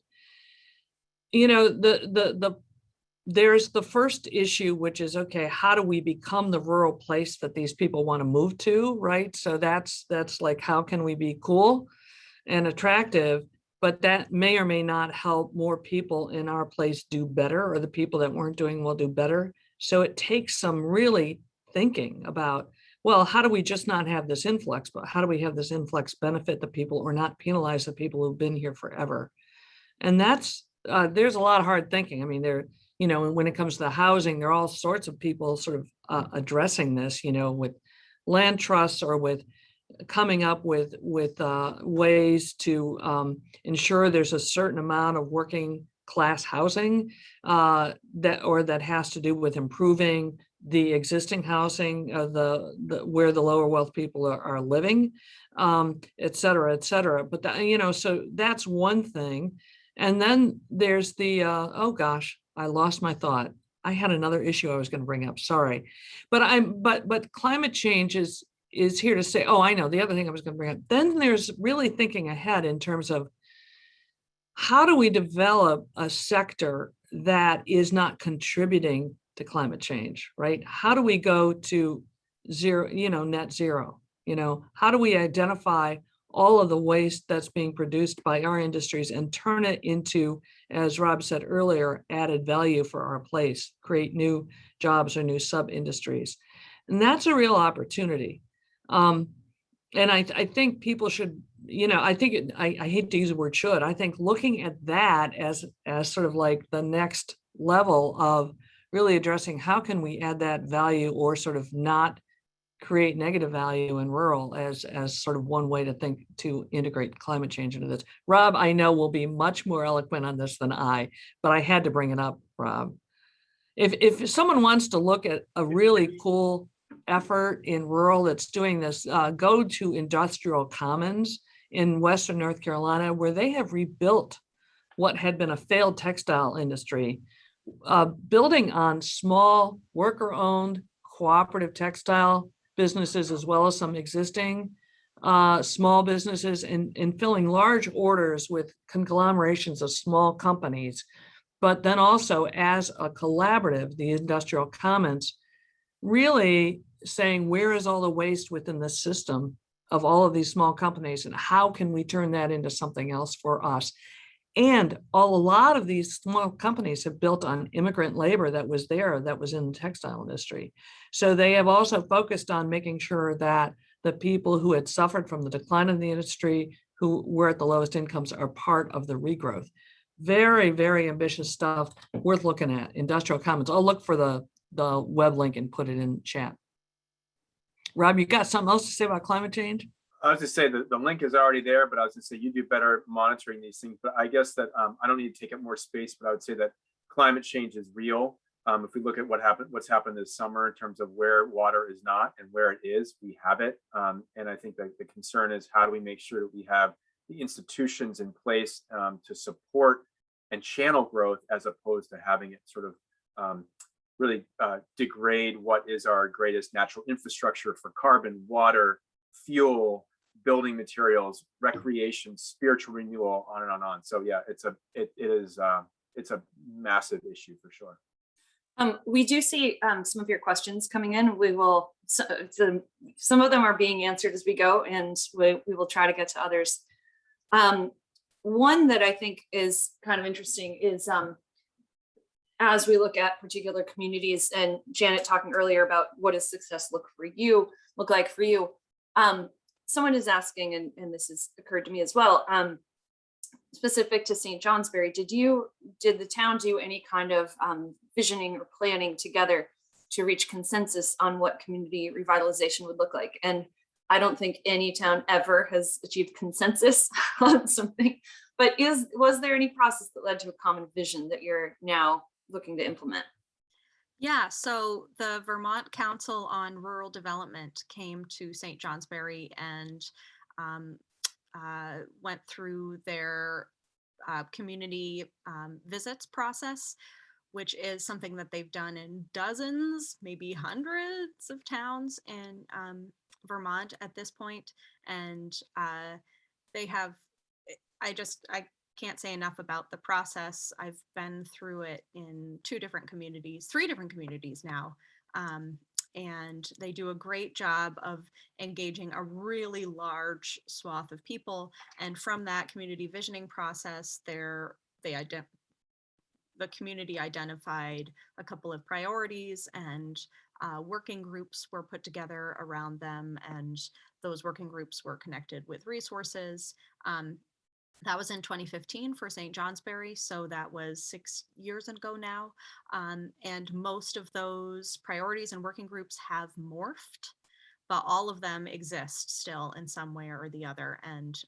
there's the first issue, which is, okay, how do we become the rural place that these people want to move to, right? So that's like, how can we be cool and attractive? But that may or may not help more people in our place do better, or the people that weren't doing well do better. So it takes some really thinking about, well, how do we just not have this influx, but how do we have this influx benefit the people or not penalize the people who've been here forever? And that's, there's a lot of hard thinking. I mean, when it comes to the housing, there are all sorts of people sort of addressing this, with land trusts or with coming up with ways to ensure there's a certain amount of working class housing that has to do with improving the existing housing, where the lower wealth people are living, et cetera. But so that's one thing. And then there's the oh gosh, I lost my thought. I had another issue I was going to bring up. Sorry, but climate change is here to stay. Oh, I know the other thing I was going to bring up. Then there's really thinking ahead in terms of how do we develop a sector that is not contributing to climate change, right? How do we go to zero, net zero? How do we identify all of the waste that's being produced by our industries and turn it into, as Rob said earlier, added value for our place, create new jobs or new sub-industries? And that's a real opportunity. And I think people should, I hate to use the word should, I think looking at that as sort of like the next level of really addressing how can we add that value or sort of not create negative value in rural as sort of one way to think to integrate climate change into this. Rob, I know, will be much more eloquent on this than I, but I had to bring it up, Rob. If someone wants to look at a really cool effort in rural that's doing this, go to Industrial Commons in Western North Carolina, where they have rebuilt what had been a failed textile industry, building on small worker-owned cooperative textile businesses, as well as some existing small businesses in filling large orders with conglomerations of small companies, but then also as a collaborative, the industrial commons, really saying where is all the waste within the system of all of these small companies and how can we turn that into something else for us? And a lot of these small companies have built on immigrant labor that was there, that was in the textile industry. So they have also focused on making sure that the people who had suffered from the decline of the industry, who were at the lowest incomes, are part of the regrowth. Very, very ambitious stuff, worth looking at. Industrial Commons. I'll look for the web link and put it in chat. Rob, you got something else to say about climate change? I was to say that the link is already there, but I was going to say you do better monitoring these things. But I guess that I don't need to take up more space, but I would say that climate change is real. If we look at what's happened this summer in terms of where water is not and where it is, we have it. And I think that the concern is how do we make sure that we have the institutions in place to support and channel growth as opposed to having it sort of really degrade what is our greatest natural infrastructure for carbon, water, fuel, building materials, recreation, spiritual renewal, on and on and on. So yeah, it's a massive issue for sure. We do see some of your questions coming in. We will, some of them are being answered as we go, and we will try to get to others. One that I think is kind of interesting is as we look at particular communities, and Janet talking earlier about what does success look like for you. Someone is asking, and this has occurred to me as well, specific to St. Johnsbury, did the town do any kind of visioning or planning together to reach consensus on what community revitalization would look like? And I don't think any town ever has achieved consensus on something, but was there any process that led to a common vision that you're now looking to implement? Yeah, so the Vermont Council on Rural Development came to St. Johnsbury and went through their community visits process, which is something that they've done in dozens, maybe hundreds of towns in Vermont at this point. And they have, I can't say enough about the process. I've been through it in three different communities now. And they do a great job of engaging a really large swath of people. And from that community visioning process, the community identified a couple of priorities, and working groups were put together around them. And those working groups were connected with resources. That was in 2015 for St. Johnsbury, so that was 6 years ago now. And most of those priorities and working groups have morphed, but all of them exist still in some way or the other. And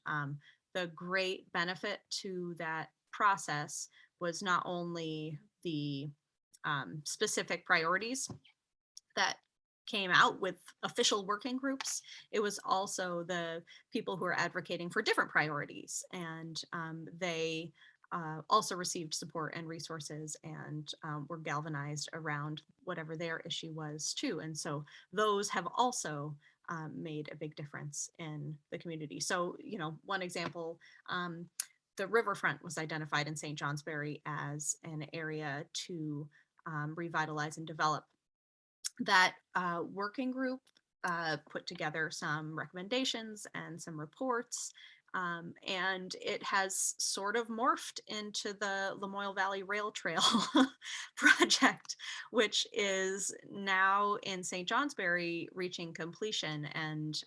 the great benefit to that process was not only the specific priorities that came out with official working groups, it was also the people who are advocating for different priorities. And they also received support and resources and were galvanized around whatever their issue was too. And so those have also made a big difference in the community. So, one example, the riverfront was identified in St. Johnsbury as an area to revitalize and develop. That working group put together some recommendations and some reports, and it has sort of morphed into the Lamoille Valley Rail Trail project, which is now in St. Johnsbury reaching completion. And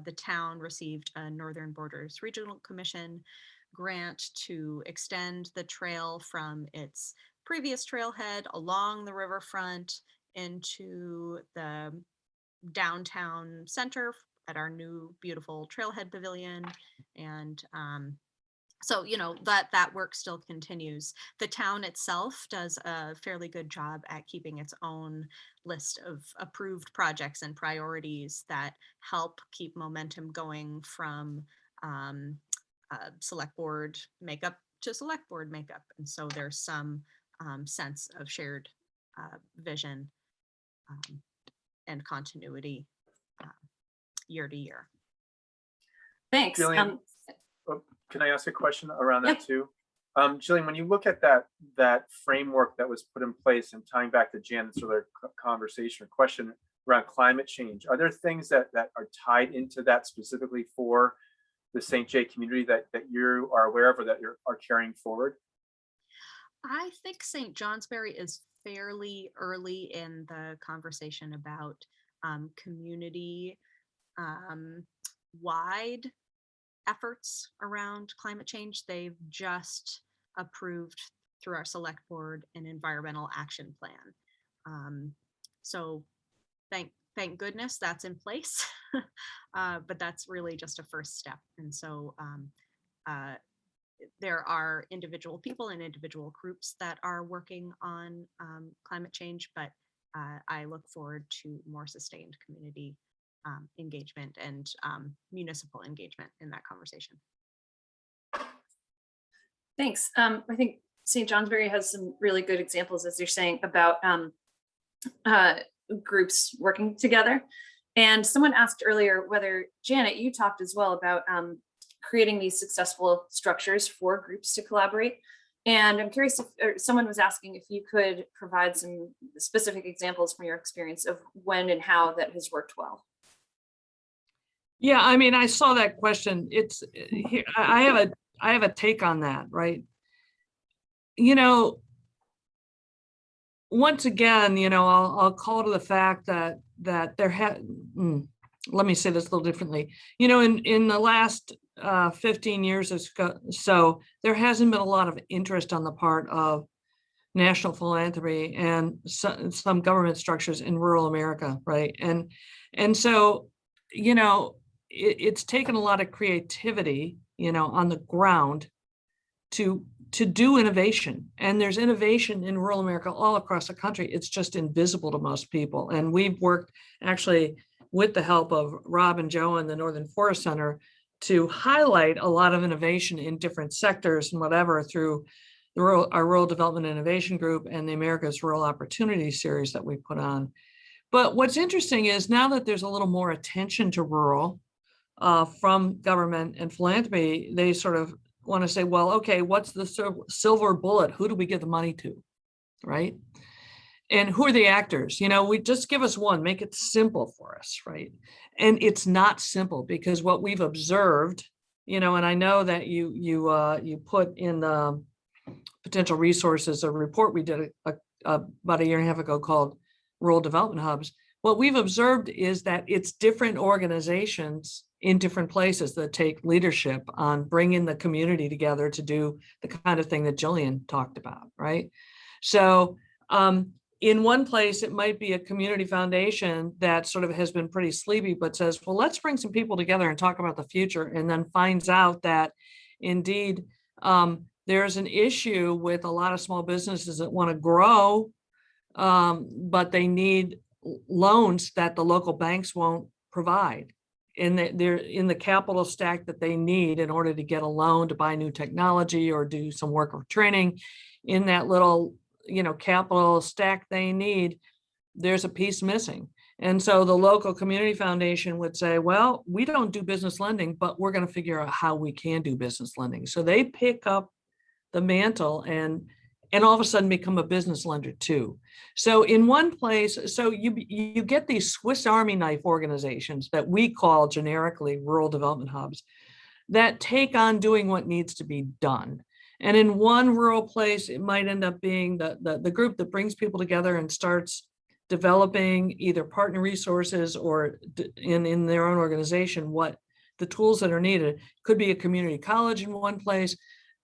the town received a Northern Borders Regional Commission grant to extend the trail from its previous trailhead along the riverfront into the downtown center at our new beautiful trailhead pavilion. And so, that work still continues. The town itself does a fairly good job at keeping its own list of approved projects and priorities that help keep momentum going from select board makeup to select board makeup. And so there's some sense of shared vision and continuity year to year. Thanks. Gillian, can I ask a question around that Yep. too? Gillian, when you look at that framework that was put in place, and tying back to Janet's other conversation or question around climate change, are there things that are tied into that specifically for the St. J community that you are aware of or that you are carrying forward? I think St. Johnsbury is fairly early in the conversation about community wide efforts around climate change. They've just approved through our select board an environmental action plan. So thank goodness that's in place, but that's really just a first step. And so there are individual people and individual groups that are working on climate change, but I look forward to more sustained community engagement and municipal engagement in that conversation. Thanks. I think St. Johnsbury has some really good examples, as you're saying, about groups working together. And someone asked earlier whether, Janet, you talked as well about creating these successful structures for groups to collaborate. And I'm curious if someone was asking if you could provide some specific examples from your experience of when and how that has worked well. Yeah, I mean, I saw that question. It's I have a take on that, right? You know, once again, you know, I'll call to the fact that there had, let me say this a little differently. You know, in the last 15 years or so, there hasn't been a lot of interest on the part of national philanthropy and some government structures in rural America, right? And so, you know, it's taken a lot of creativity, you know, on the ground to do innovation. And there's innovation in rural America all across the country. It's just invisible to most people. And we've worked actually with the help of Rob and Joe and the Northern Forest Center to highlight a lot of innovation in different sectors and whatever through our Rural Development Innovation Group and the America's Rural Opportunity Series that we put on. But what's interesting is now that there's a little more attention to rural from government and philanthropy, they sort of want to say, well, okay, what's the silver bullet? Who do we give the money to, right? And who are the actors? You know, we just give us one, make it simple for us, right? And it's not simple because what we've observed, you know, and I know that you put in the potential resources a report we did about a year and a half ago called Rural Development Hubs. What we've observed is that it's different organizations in different places that take leadership on bringing the community together to do the kind of thing that Gillian talked about, right? So in one place, it might be a community foundation that sort of has been pretty sleepy, but says, well, let's bring some people together and talk about the future, and then finds out that indeed there's an issue with a lot of small businesses that want to grow, but they need loans that the local banks won't provide. And they're in the capital stack that they need in order to get a loan to buy new technology or do some work or training. In that little, you know, capital stack they need, there's a piece missing. And so the local community foundation would say, well, we don't do business lending, but we're going to figure out how we can do business lending. So they pick up the mantle and all of a sudden become a business lender too. So in one place, so you get these Swiss Army knife organizations that we call generically rural development hubs that take on doing what needs to be done. And in one rural place, it might end up being the group that brings people together and starts developing either partner resources or in their own organization, what the tools that are needed. Could be a community college in one place.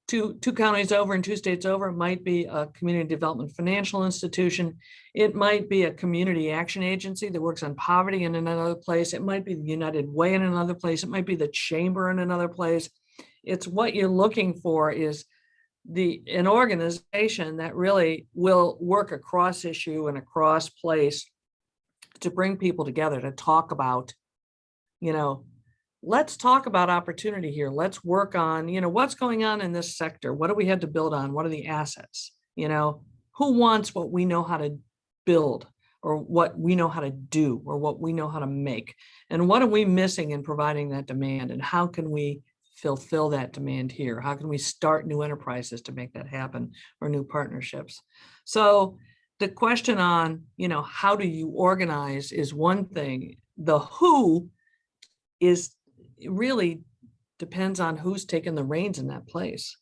Two counties over and 2 states over, it might be a community development financial institution. It might be a community action agency that works on poverty in another place. It might be the United Way in another place. It might be the chamber in another place. It's what you're looking for is an organization that really will work across issue and across place to bring people together to talk about, you know, let's talk about opportunity here. Let's work on, you know, what's going on in this sector. What do we have to build on? What are the assets? You know, who wants what we know how to build? or what we know how to do, or what we know how to make. And what are we missing in providing that demand? And how can we fulfill that demand here? How can we start new enterprises to make that happen, or new partnerships? So the question on, how do you organize is one thing. The who is really depends on who's taking the reins in that place.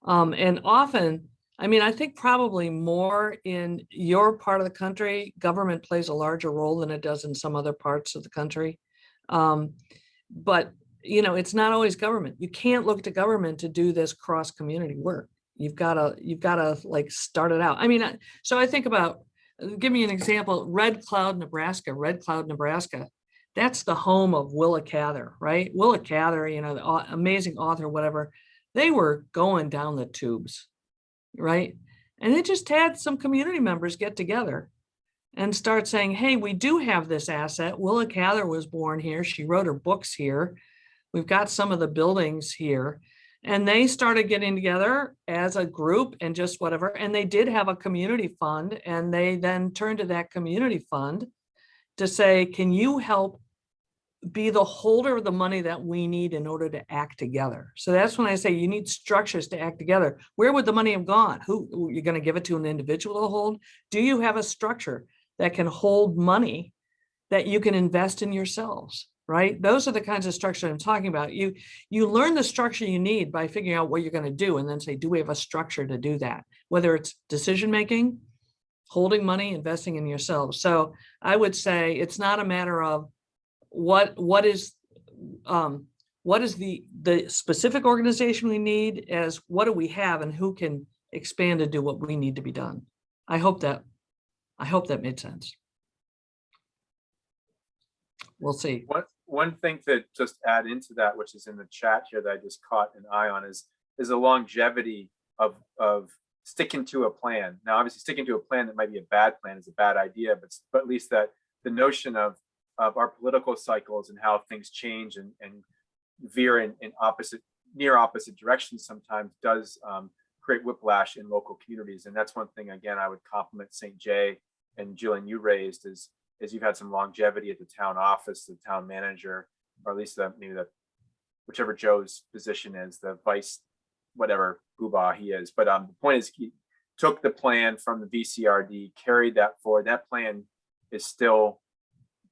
And often, I think probably more in your part of the country, government plays a larger role than it does in some other parts of the country. But it's not always government. You can't look to government to do this cross-community work. You've got to like start it out. So I think about, give me an example, Red Cloud, Nebraska. That's the home of Willa Cather, right? Willa Cather, the amazing author, whatever. They were going down the tubes, right? And it just had some community members get together and start saying, hey, we do have this asset. Willa Cather was born here. She wrote her books here. We've got some of the buildings here. And they started getting together as a group and just whatever. And they did have a community fund. And they then turned to that community fund to say, can you help be the holder of the money that we need in order to act together? So that's when I say you need structures to act together. Where would the money have gone? Who you're going to give it to an individual to hold? Do you have a structure that can hold money that you can invest in yourselves? Right? Those are the kinds of structure I'm talking about. You learn the structure you need by figuring out what you're going to do, and then say, do we have a structure to do that? Whether it's decision making, holding money, investing in yourselves. So I would say it's not a matter of what is the specific organization we need, as what do we have and who can expand to do what we need to be done. I hope that made sense. We'll see. One thing to just add into that, which is in the chat here that I just caught an eye on, is the longevity of sticking to a plan. Now, obviously, sticking to a plan that might be a bad plan is a bad idea, but at least that the notion of our political cycles and how things change and veer in near opposite directions sometimes does create whiplash in local communities. And that's one thing, again, I would compliment St. J and Gillian, you raised, is you've had some longevity at the town office, the town manager, or at least whichever Joe's position is, the vice, whatever Booba he is. But the point is, he took the plan from the VCRD, carried that forward. That plan is still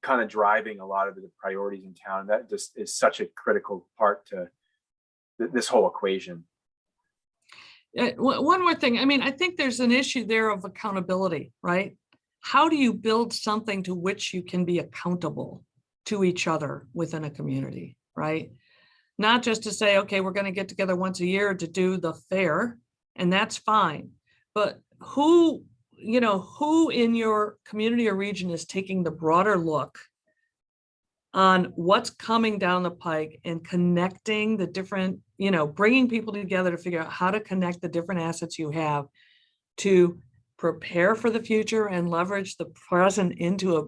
kind of driving a lot of the priorities in town. That just is such a critical part to this whole equation. One more thing. I think there's an issue there of accountability, right? How do you build something to which you can be accountable to each other within a community, right? Not just to say, okay, we're going to get together once a year to do the fair, and that's fine. But who in your community or region is taking the broader look on what's coming down the pike and connecting the different, bringing people together to figure out how to connect the different assets you have to prepare for the future and leverage the present into a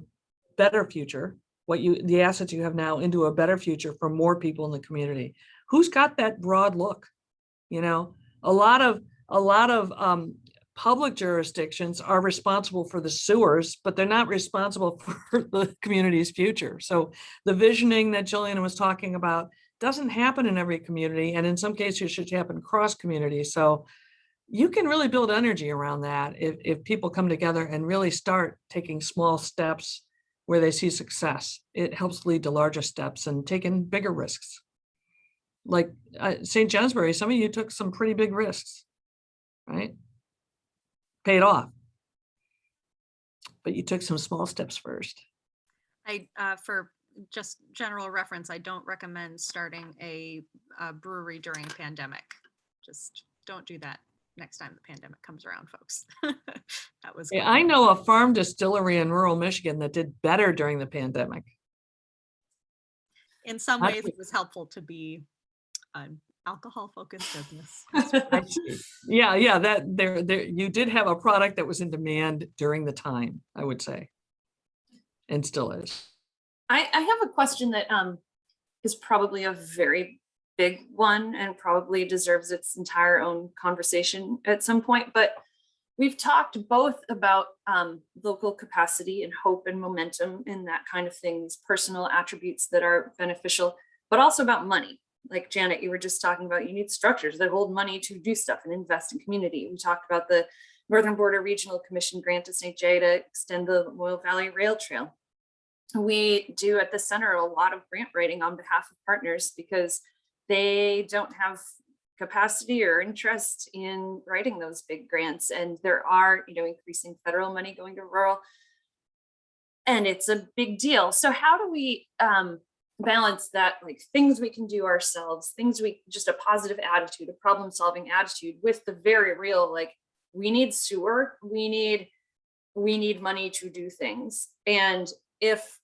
better future, the assets you have now into a better future for more people in the community. Who's got that broad look? A lot of public jurisdictions are responsible for the sewers, but they're not responsible for the community's future. So the visioning that Gillian was talking about doesn't happen in every community, and in some cases it should happen cross community. So you can really build energy around that if people come together and really start taking small steps where they see success. It helps lead to larger steps and taking bigger risks. Like St. Johnsbury, some of you took some pretty big risks, right? Paid off. But you took some small steps first. For just general reference, I don't recommend starting a brewery during a pandemic. Just don't do that next time the pandemic comes around, folks. That was. Yeah, I know a farm distillery in rural Michigan that did better during the pandemic. In some ways, it was helpful to be an alcohol-focused business. I see. Yeah. That there, you did have a product that was in demand during the time, I would say, and still is. I have a question that is probably a very big one and probably deserves its entire own conversation at some point. But we've talked both about local capacity and hope and momentum and that kind of thing, these personal attributes that are beneficial, but also about money. Like Janet, you were just talking about, you need structures that hold money to do stuff and invest in community. We talked about the Northern Border Regional Commission grant to St. J to extend the Loyal Valley Rail Trail. We do at the center a lot of grant writing on behalf of partners because they don't have capacity or interest in writing those big grants. And there are, increasing federal money going to rural, and it's a big deal. So how do we balance that, like things we can do ourselves, just a positive attitude, a problem solving attitude, with the very real, like we need sewer, we need money to do things. And if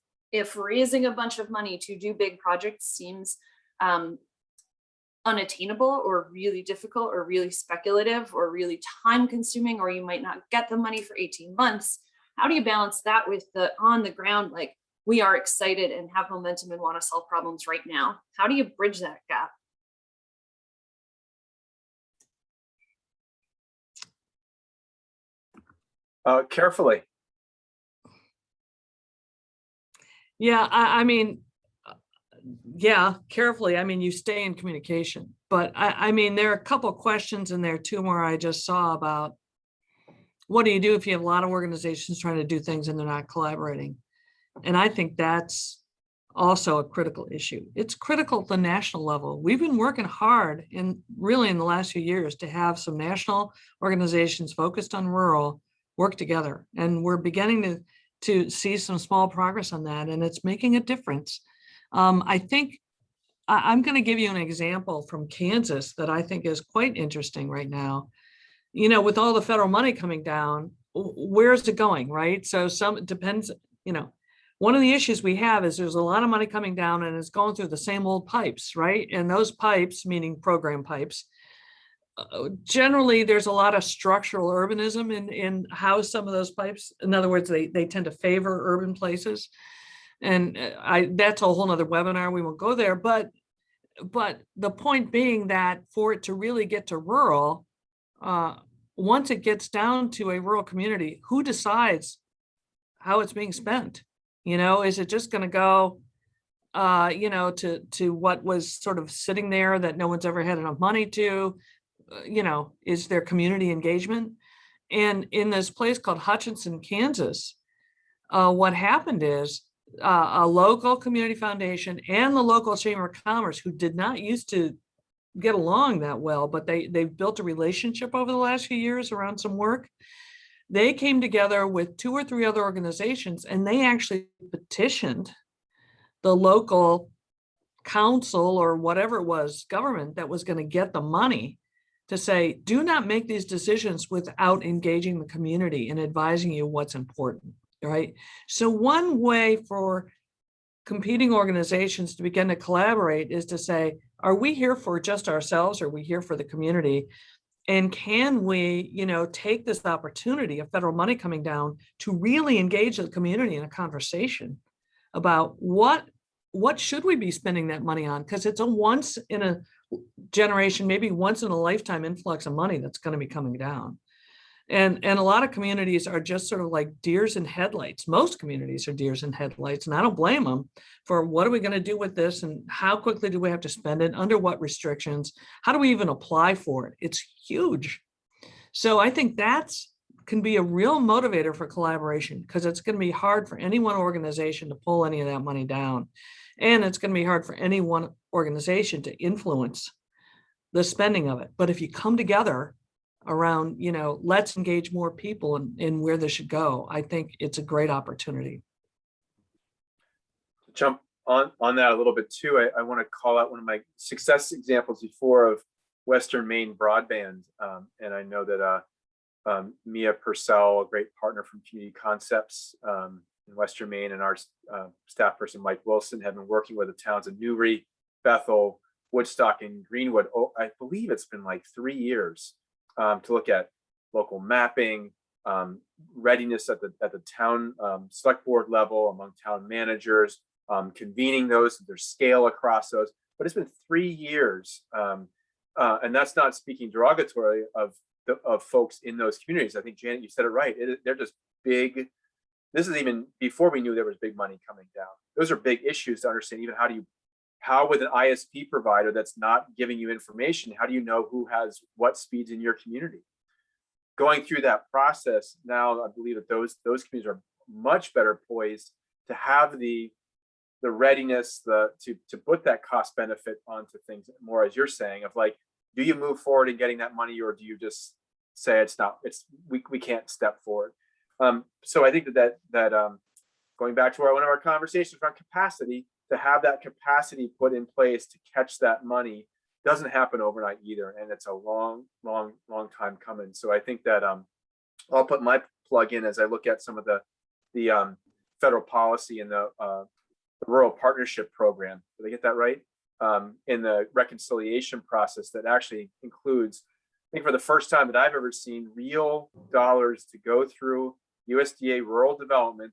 raising a bunch of money to do big projects seems unattainable or really difficult or really speculative or really time consuming, or you might not get the money for 18 months, how do you balance that with the on the ground, like we are excited and have momentum and want to solve problems right now? How do you bridge that gap? Carefully. Yeah, I mean, yeah, carefully. I mean, you stay in communication, but I mean, there are a couple of questions in there too, more I just saw about what do you do if you have a lot of organizations trying to do things and they're not collaborating? And I think that's also a critical issue. It's critical at the national level. We've been working hard really in the last few years to have some national organizations focused on rural work together. And we're beginning to see some small progress on that, and it's making a difference. I think I'm going to give you an example from Kansas that I think is quite interesting right now. With all the federal money coming down, where's it going, right? So it depends, one of the issues we have is there's a lot of money coming down and it's going through the same old pipes, right? And those pipes, meaning program pipes, generally there's a lot of structural urbanism in how some of those pipes, in other words, they tend to favor urban places. And that's a whole nother webinar, we won't go there, but the point being that for it to really get to rural, once it gets down to a rural community, who decides how it's being spent? Is it just going to go, to what was sort of sitting there that no one's ever had enough money to? Is there community engagement? And in this place called Hutchinson, Kansas, what happened is a local community foundation and the local Chamber of Commerce, who did not used to get along that well, but they've built a relationship over the last few years around some work. They came together with 2 or 3 other organizations, and they actually petitioned the local council or whatever it was, government that was going to get the money, to say, do not make these decisions without engaging the community and advising you what's important, right? So one way for competing organizations to begin to collaborate is to say, are we here for just ourselves? Or are we here for the community? And can we, take this opportunity of federal money coming down to really engage the community in a conversation about what should we be spending that money on? Because it's a once in a generation, maybe once in a lifetime influx of money that's going to be coming down. And a lot of communities are just sort of like deers in headlights. Most communities are deers in headlights, and I don't blame them for what are we going to do with this and how quickly do we have to spend it, under what restrictions, how do we even apply for it? It's huge. So I think can be a real motivator for collaboration, because it's going to be hard for any one organization to pull any of that money down. And it's going to be hard for any one organization to influence the spending of it. But if you come together around, let's engage more people in where this should go, I think it's a great opportunity. Jump on that a little bit too. I want to call out one of my success examples before of Western Maine broadband. And I know that Mia Purcell, a great partner from Community Concepts in Western Maine, and our staff person, Mike Wilson, have been working with the towns of Newry, Bethel, Woodstock, and Greenwood. I believe it's been like 3 years to look at local mapping, readiness at the town select board level, among town managers, convening those, their scale across those. But it's been 3 years. And that's not speaking derogatory of of folks in those communities. I think, Janet, you said it right. They're just big. This is even before we knew there was big money coming down. Those are big issues to understand. Even how with an ISP provider that's not giving you information, how do you know who has what speeds in your community? Going through that process now, I believe that those communities are much better poised to have the readiness to put that cost benefit onto things more, as you're saying, of like, do you move forward in getting that money, or do you just say we can't step forward? So I think that going back to one of our conversations around capacity, to have that capacity put in place to catch that money doesn't happen overnight either, and it's a long time coming. So I think that I'll put my plug in as I look at some of the federal policy and the Rural Partnership Program. Did I get that right? In the reconciliation process that actually includes, I think for the first time that I've ever seen, real dollars to go through USDA Rural Development,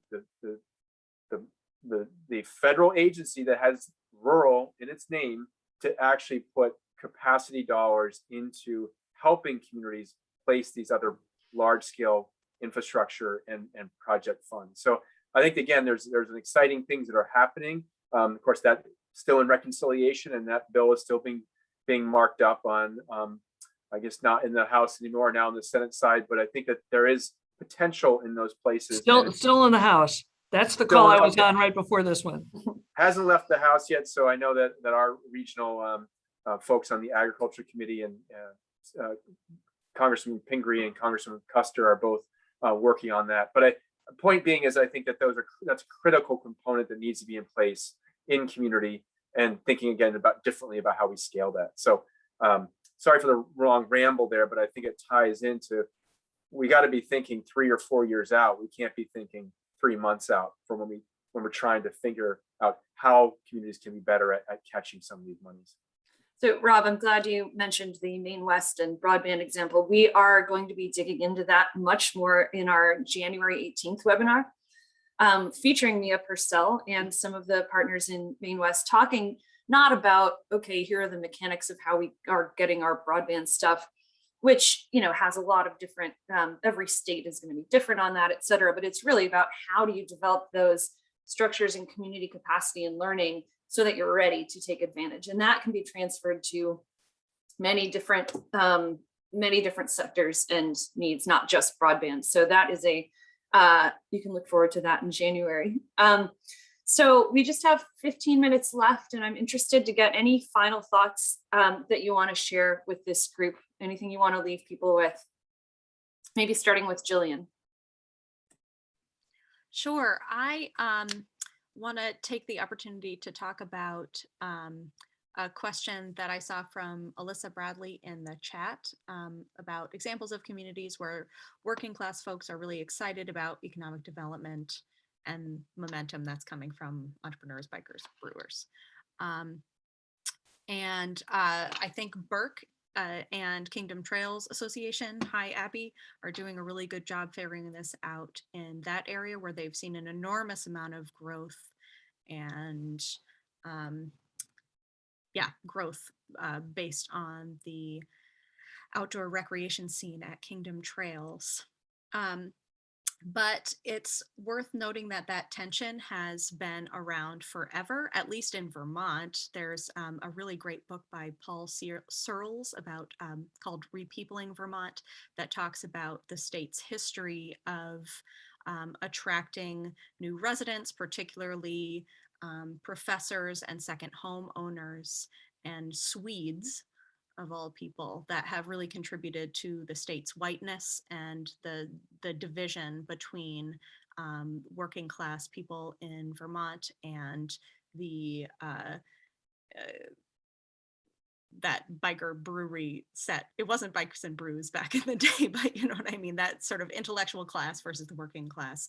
the federal agency that has rural in its name, to actually put capacity dollars into helping communities place these other large scale infrastructure and project funds. So I think, again, there's an exciting things that are happening. Of course, that still in reconciliation, and that bill is still being marked up on, I guess not in the House anymore, now on the Senate side, but I think that there is potential in those places. Still in the House. That's the call I was on right before this one. Hasn't left the House yet, so I know that our regional folks on the Agriculture Committee and Congressman Pingree and Congressman Custer are both working on that. But point being is, I think that that's a critical component that needs to be in place in community, and thinking again differently about how we scale that. So sorry for the long ramble there, but I think it ties into, we got to be thinking 3 or 4 years out. We can't be thinking 3 months out from when we're trying to figure out how communities can be better at catching some of these monies. So Rob, I'm glad you mentioned the Maine West and broadband example. We are going to be digging into that much more in our January 18th webinar, featuring Mia Purcell and some of the partners in Maine West, talking not about, okay, here are the mechanics of how we are getting our broadband stuff, which, has a lot of different, every state is going to be different on that, et cetera. But it's really about how do you develop those structures and community capacity and learning so that you're ready to take advantage. And that can be transferred to many different sectors and needs, not just broadband. So that is you can look forward to that in January. So we just have 15 minutes left, and I'm interested to get any final thoughts that you want to share with this group. Anything you want to leave people with? Maybe starting with Gillian. Sure. I want to take the opportunity to talk about a question that I saw from Alyssa Bradley in the chat about examples of communities where working class folks are really excited about economic development and momentum that's coming from entrepreneurs, bikers, brewers. And I think Burke and Kingdom Trails Association, hi Abby, are doing a really good job figuring this out in that area where they've seen an enormous amount of growth and growth based on the outdoor recreation scene at Kingdom Trails. But it's worth noting that that tension has been around forever, at least in Vermont. There's a really great book by Paul Searles about called Repeopling Vermont that talks about the state's history of attracting new residents, particularly professors and second home owners and Swedes, of all people, that have really contributed to the state's whiteness and the division between working class people in Vermont and the that biker brewery set. It wasn't Bikes and Brews back in the day, but you know what I mean, that sort of intellectual class versus the working class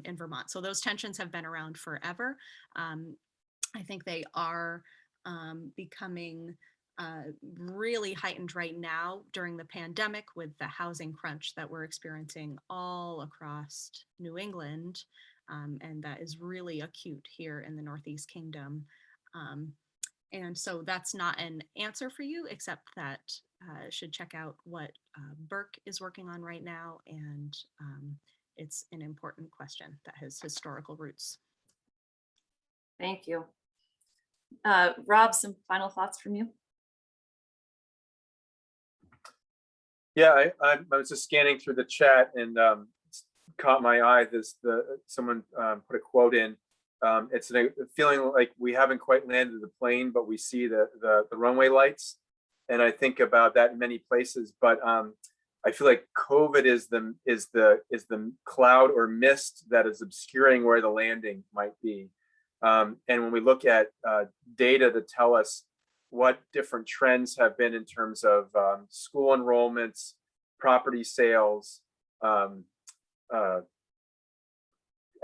in Vermont. So those tensions have been around forever. I think they are becoming really heightened right now during the pandemic with the housing crunch that we're experiencing all across New England. And that is really acute here in the Northeast Kingdom. And so that's not an answer for you, except that should check out what Burke is working on right now. And it's an important question that has historical roots. Thank you. Rob, some final thoughts from you? Yeah, I was just scanning through the chat and caught my eye. Someone put a quote in. It's a feeling like we haven't quite landed the plane, but we see the runway lights, and I think about that in many places. But I feel like COVID is the cloud or mist that is obscuring where the landing might be. And when we look at data that tell us what different trends have been in terms of school enrollments, property sales,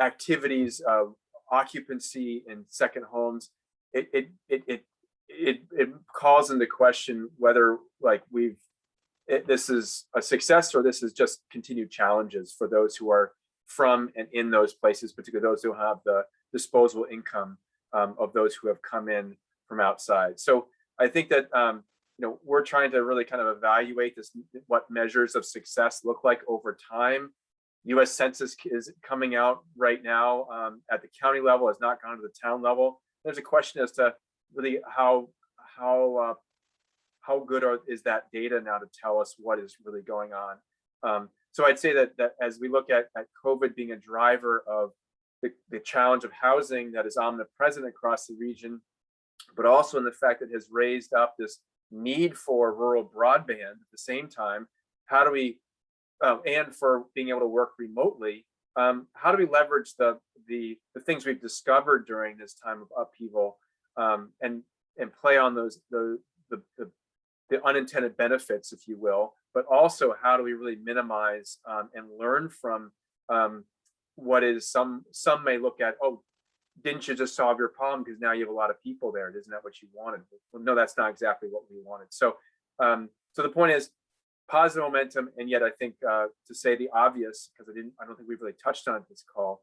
activities, occupancy in second homes, it calls into question whether like this is a success or this is just continued challenges for those who are from and in those places, particularly those who have the disposable income of those who have come in from outside. So I think that we're trying to really kind of evaluate what measures of success look like over time. U.S. Census is coming out right now at the county level, has not gone to the town level. There's a question as to really how good is that data now to tell us what is really going on. So I'd say that as we look at COVID being a driver of the challenge of housing that is omnipresent across the region, but also in the fact that it has raised up this need for rural broadband at the same time, how do we, and for being able to work remotely, how do we leverage the things we've discovered during this time of upheaval and play on the unintended benefits, if you will, but also how do we really minimize and learn from what is some may look at, oh, didn't you just solve your problem because now you have a lot of people there? Isn't that what you wanted? Well, no, that's not exactly what we wanted. So so the point is positive momentum, and yet I think to say the obvious, because I don't think we've really touched on it this call,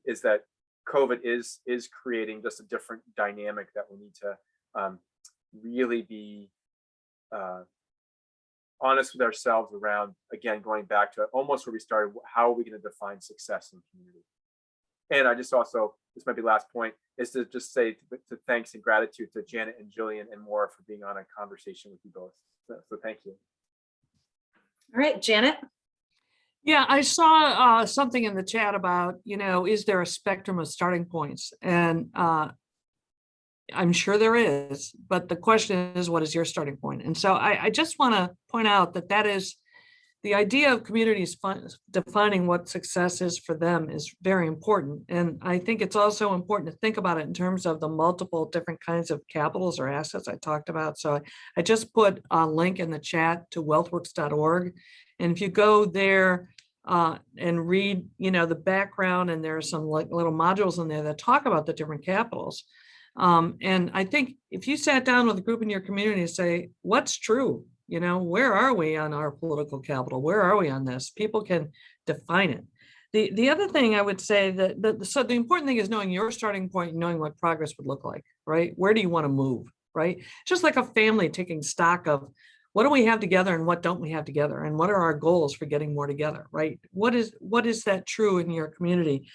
is that COVID is creating just a different dynamic that we need to really be honest with ourselves around, again, going back to almost where we started, how are we going to define success in community? And I just also, this might be last point, is to just say to thanks and gratitude to Janet and Gillian and Maura for being on a conversation with you both. So thank you. All right, Janet. Yeah, I saw something in the chat about, is there a spectrum of starting points? And I'm sure there is, but the question is, what is your starting point? And so I just want to point out that is the idea of communities defining what success is for them is very important. And I think it's also important to think about it in terms of the multiple different kinds of capitals or assets I talked about. So I just put a link in the chat to wealthworks.org. And if you go there and read, the background, and there are some little modules in there that talk about the different capitals. And I think if you sat down with a group in your community and say, what's true? Where are we on our political capital? Where are we on this? People can define it. The other thing I would say so the important thing is knowing your starting point and knowing what progress would look like, right? Where do you want to move, right? Just like a family taking stock of what do we have together and what don't we have together? And what are our goals for getting more together, right? What is that true in your community?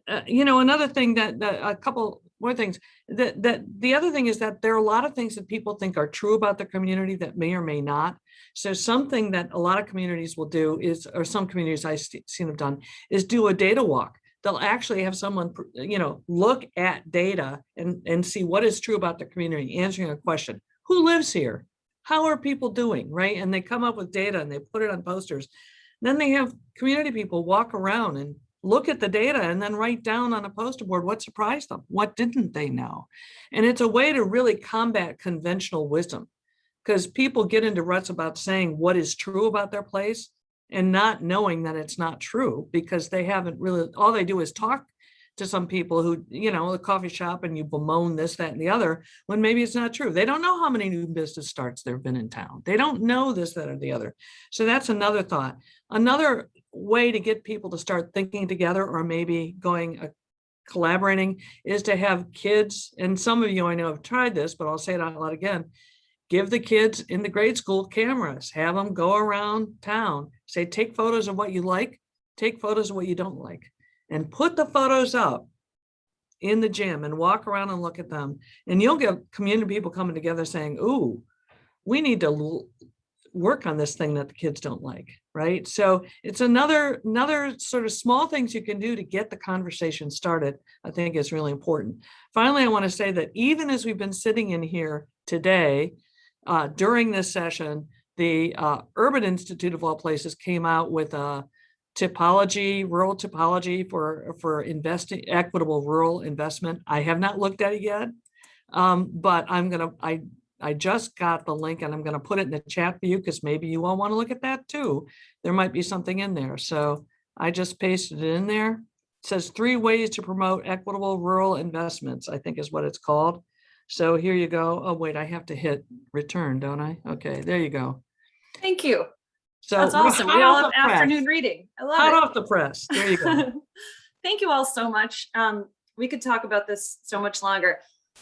Another thing that a couple more things that the other thing is that there are a lot of things that people think are true about the community that may or may not. So something that a lot of communities will do is, or some communities I've seen have done, is do a data walk. They'll actually have someone, look at data and see what is true about the community, answering a question: who lives here? How are people doing, right? And they come up with data and they put it on posters. Then they have community people walk around and look at the data and then write down on a poster board what surprised them, what didn't they know. And it's a way to really combat conventional wisdom, because people get into ruts about saying what is true about their place and not knowing that it's not true, because they haven't really, all they do is talk to some people who, the coffee shop, and you bemoan this, that, and the other, when maybe it's not true. They don't know how many new business starts there have been in town. They don't know this, that, or the other. So that's another thought. Another way to get people to start thinking together, or maybe collaborating, is to have kids, and some of you I know have tried this, but I'll say it out loud again. give the kids in the grade school cameras, have them go around town, say, take photos of what you like, take photos of what you don't like, and put the photos up in the gym and walk around and look at them. And you'll get community people coming together saying, ooh, we need to work on this thing that the kids don't like, right? So it's another sort of small things you can do to get the conversation started, I think is really important. Finally, I want to say that even as we've been sitting in here today, during this session, the Urban Institute of all places came out with a topology, rural topology for investing, equitable rural investment. I have not looked at it yet, but I just got the link and I'm going to put it in the chat for you because maybe you all want to look at that too. There might be something in there. So I just pasted it in there. It says 3 ways to promote equitable rural investments, I think is what it's called. So here you go. Oh, wait, I have to hit return, don't I? Okay, there you go. Thank you. So That's awesome. We all have afternoon reading. I love hot it. off the press. There you go. Thank you all so much. We could talk about this so much longer.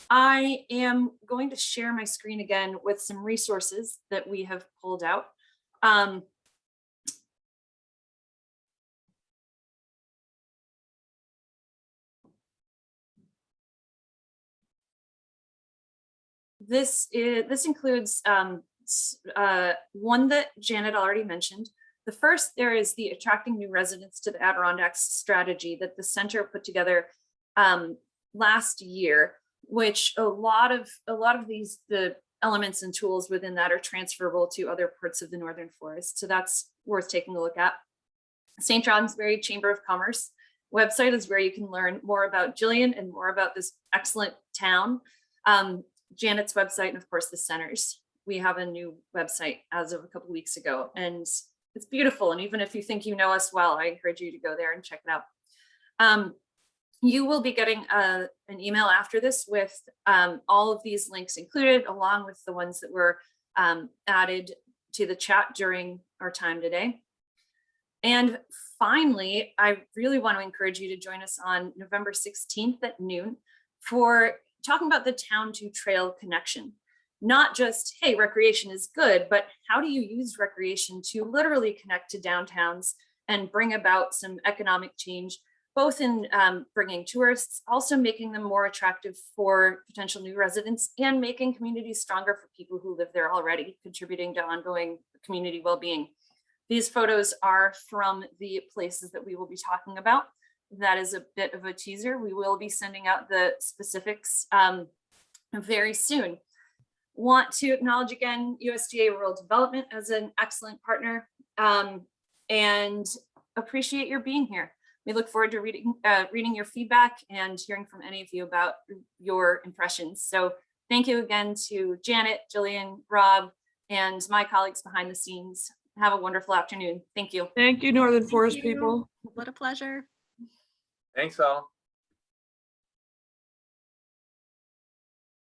I am going to share my screen again with some resources that we have pulled out. This includes one that Janet already mentioned. The first, there is the Attracting New Residents to the Adirondacks strategy that the center put together last year, which a lot of the elements and tools within that are transferable to other parts of the Northern Forest. So that's worth taking a look at. St. Johnsbury Chamber of Commerce website is where you can learn more about Gillian and more about this excellent town. Janet's website, and of course the centers. We have a new website as of a couple of weeks ago, and it's beautiful. And even if you think you know us well, I encourage you to go there and check it out. You will be getting an email after this with all of these links included, along with the ones that were added to the chat during our time today. And finally, I really want to encourage you to join us on November 16th at noon for talking about the town to trail connection. Not just, hey, recreation is good, but how do you use recreation to literally connect to downtowns and bring about some economic change, both in bringing tourists, also making them more attractive for potential new residents, and making communities stronger for people who live there already, contributing to ongoing community well-being. These photos are from the places that we will be talking about. That is a bit of a teaser. We will be sending out the specifics very soon. Want to acknowledge again USDA Rural Development as an excellent partner, and appreciate your being here. We look forward to reading your feedback and hearing from any of you about your impressions. So thank you again to Janet, Gillian, Rob, and my colleagues behind the scenes. Have a wonderful afternoon. Thank you. Thank you, Northern Forest people. What a pleasure. Thanks all.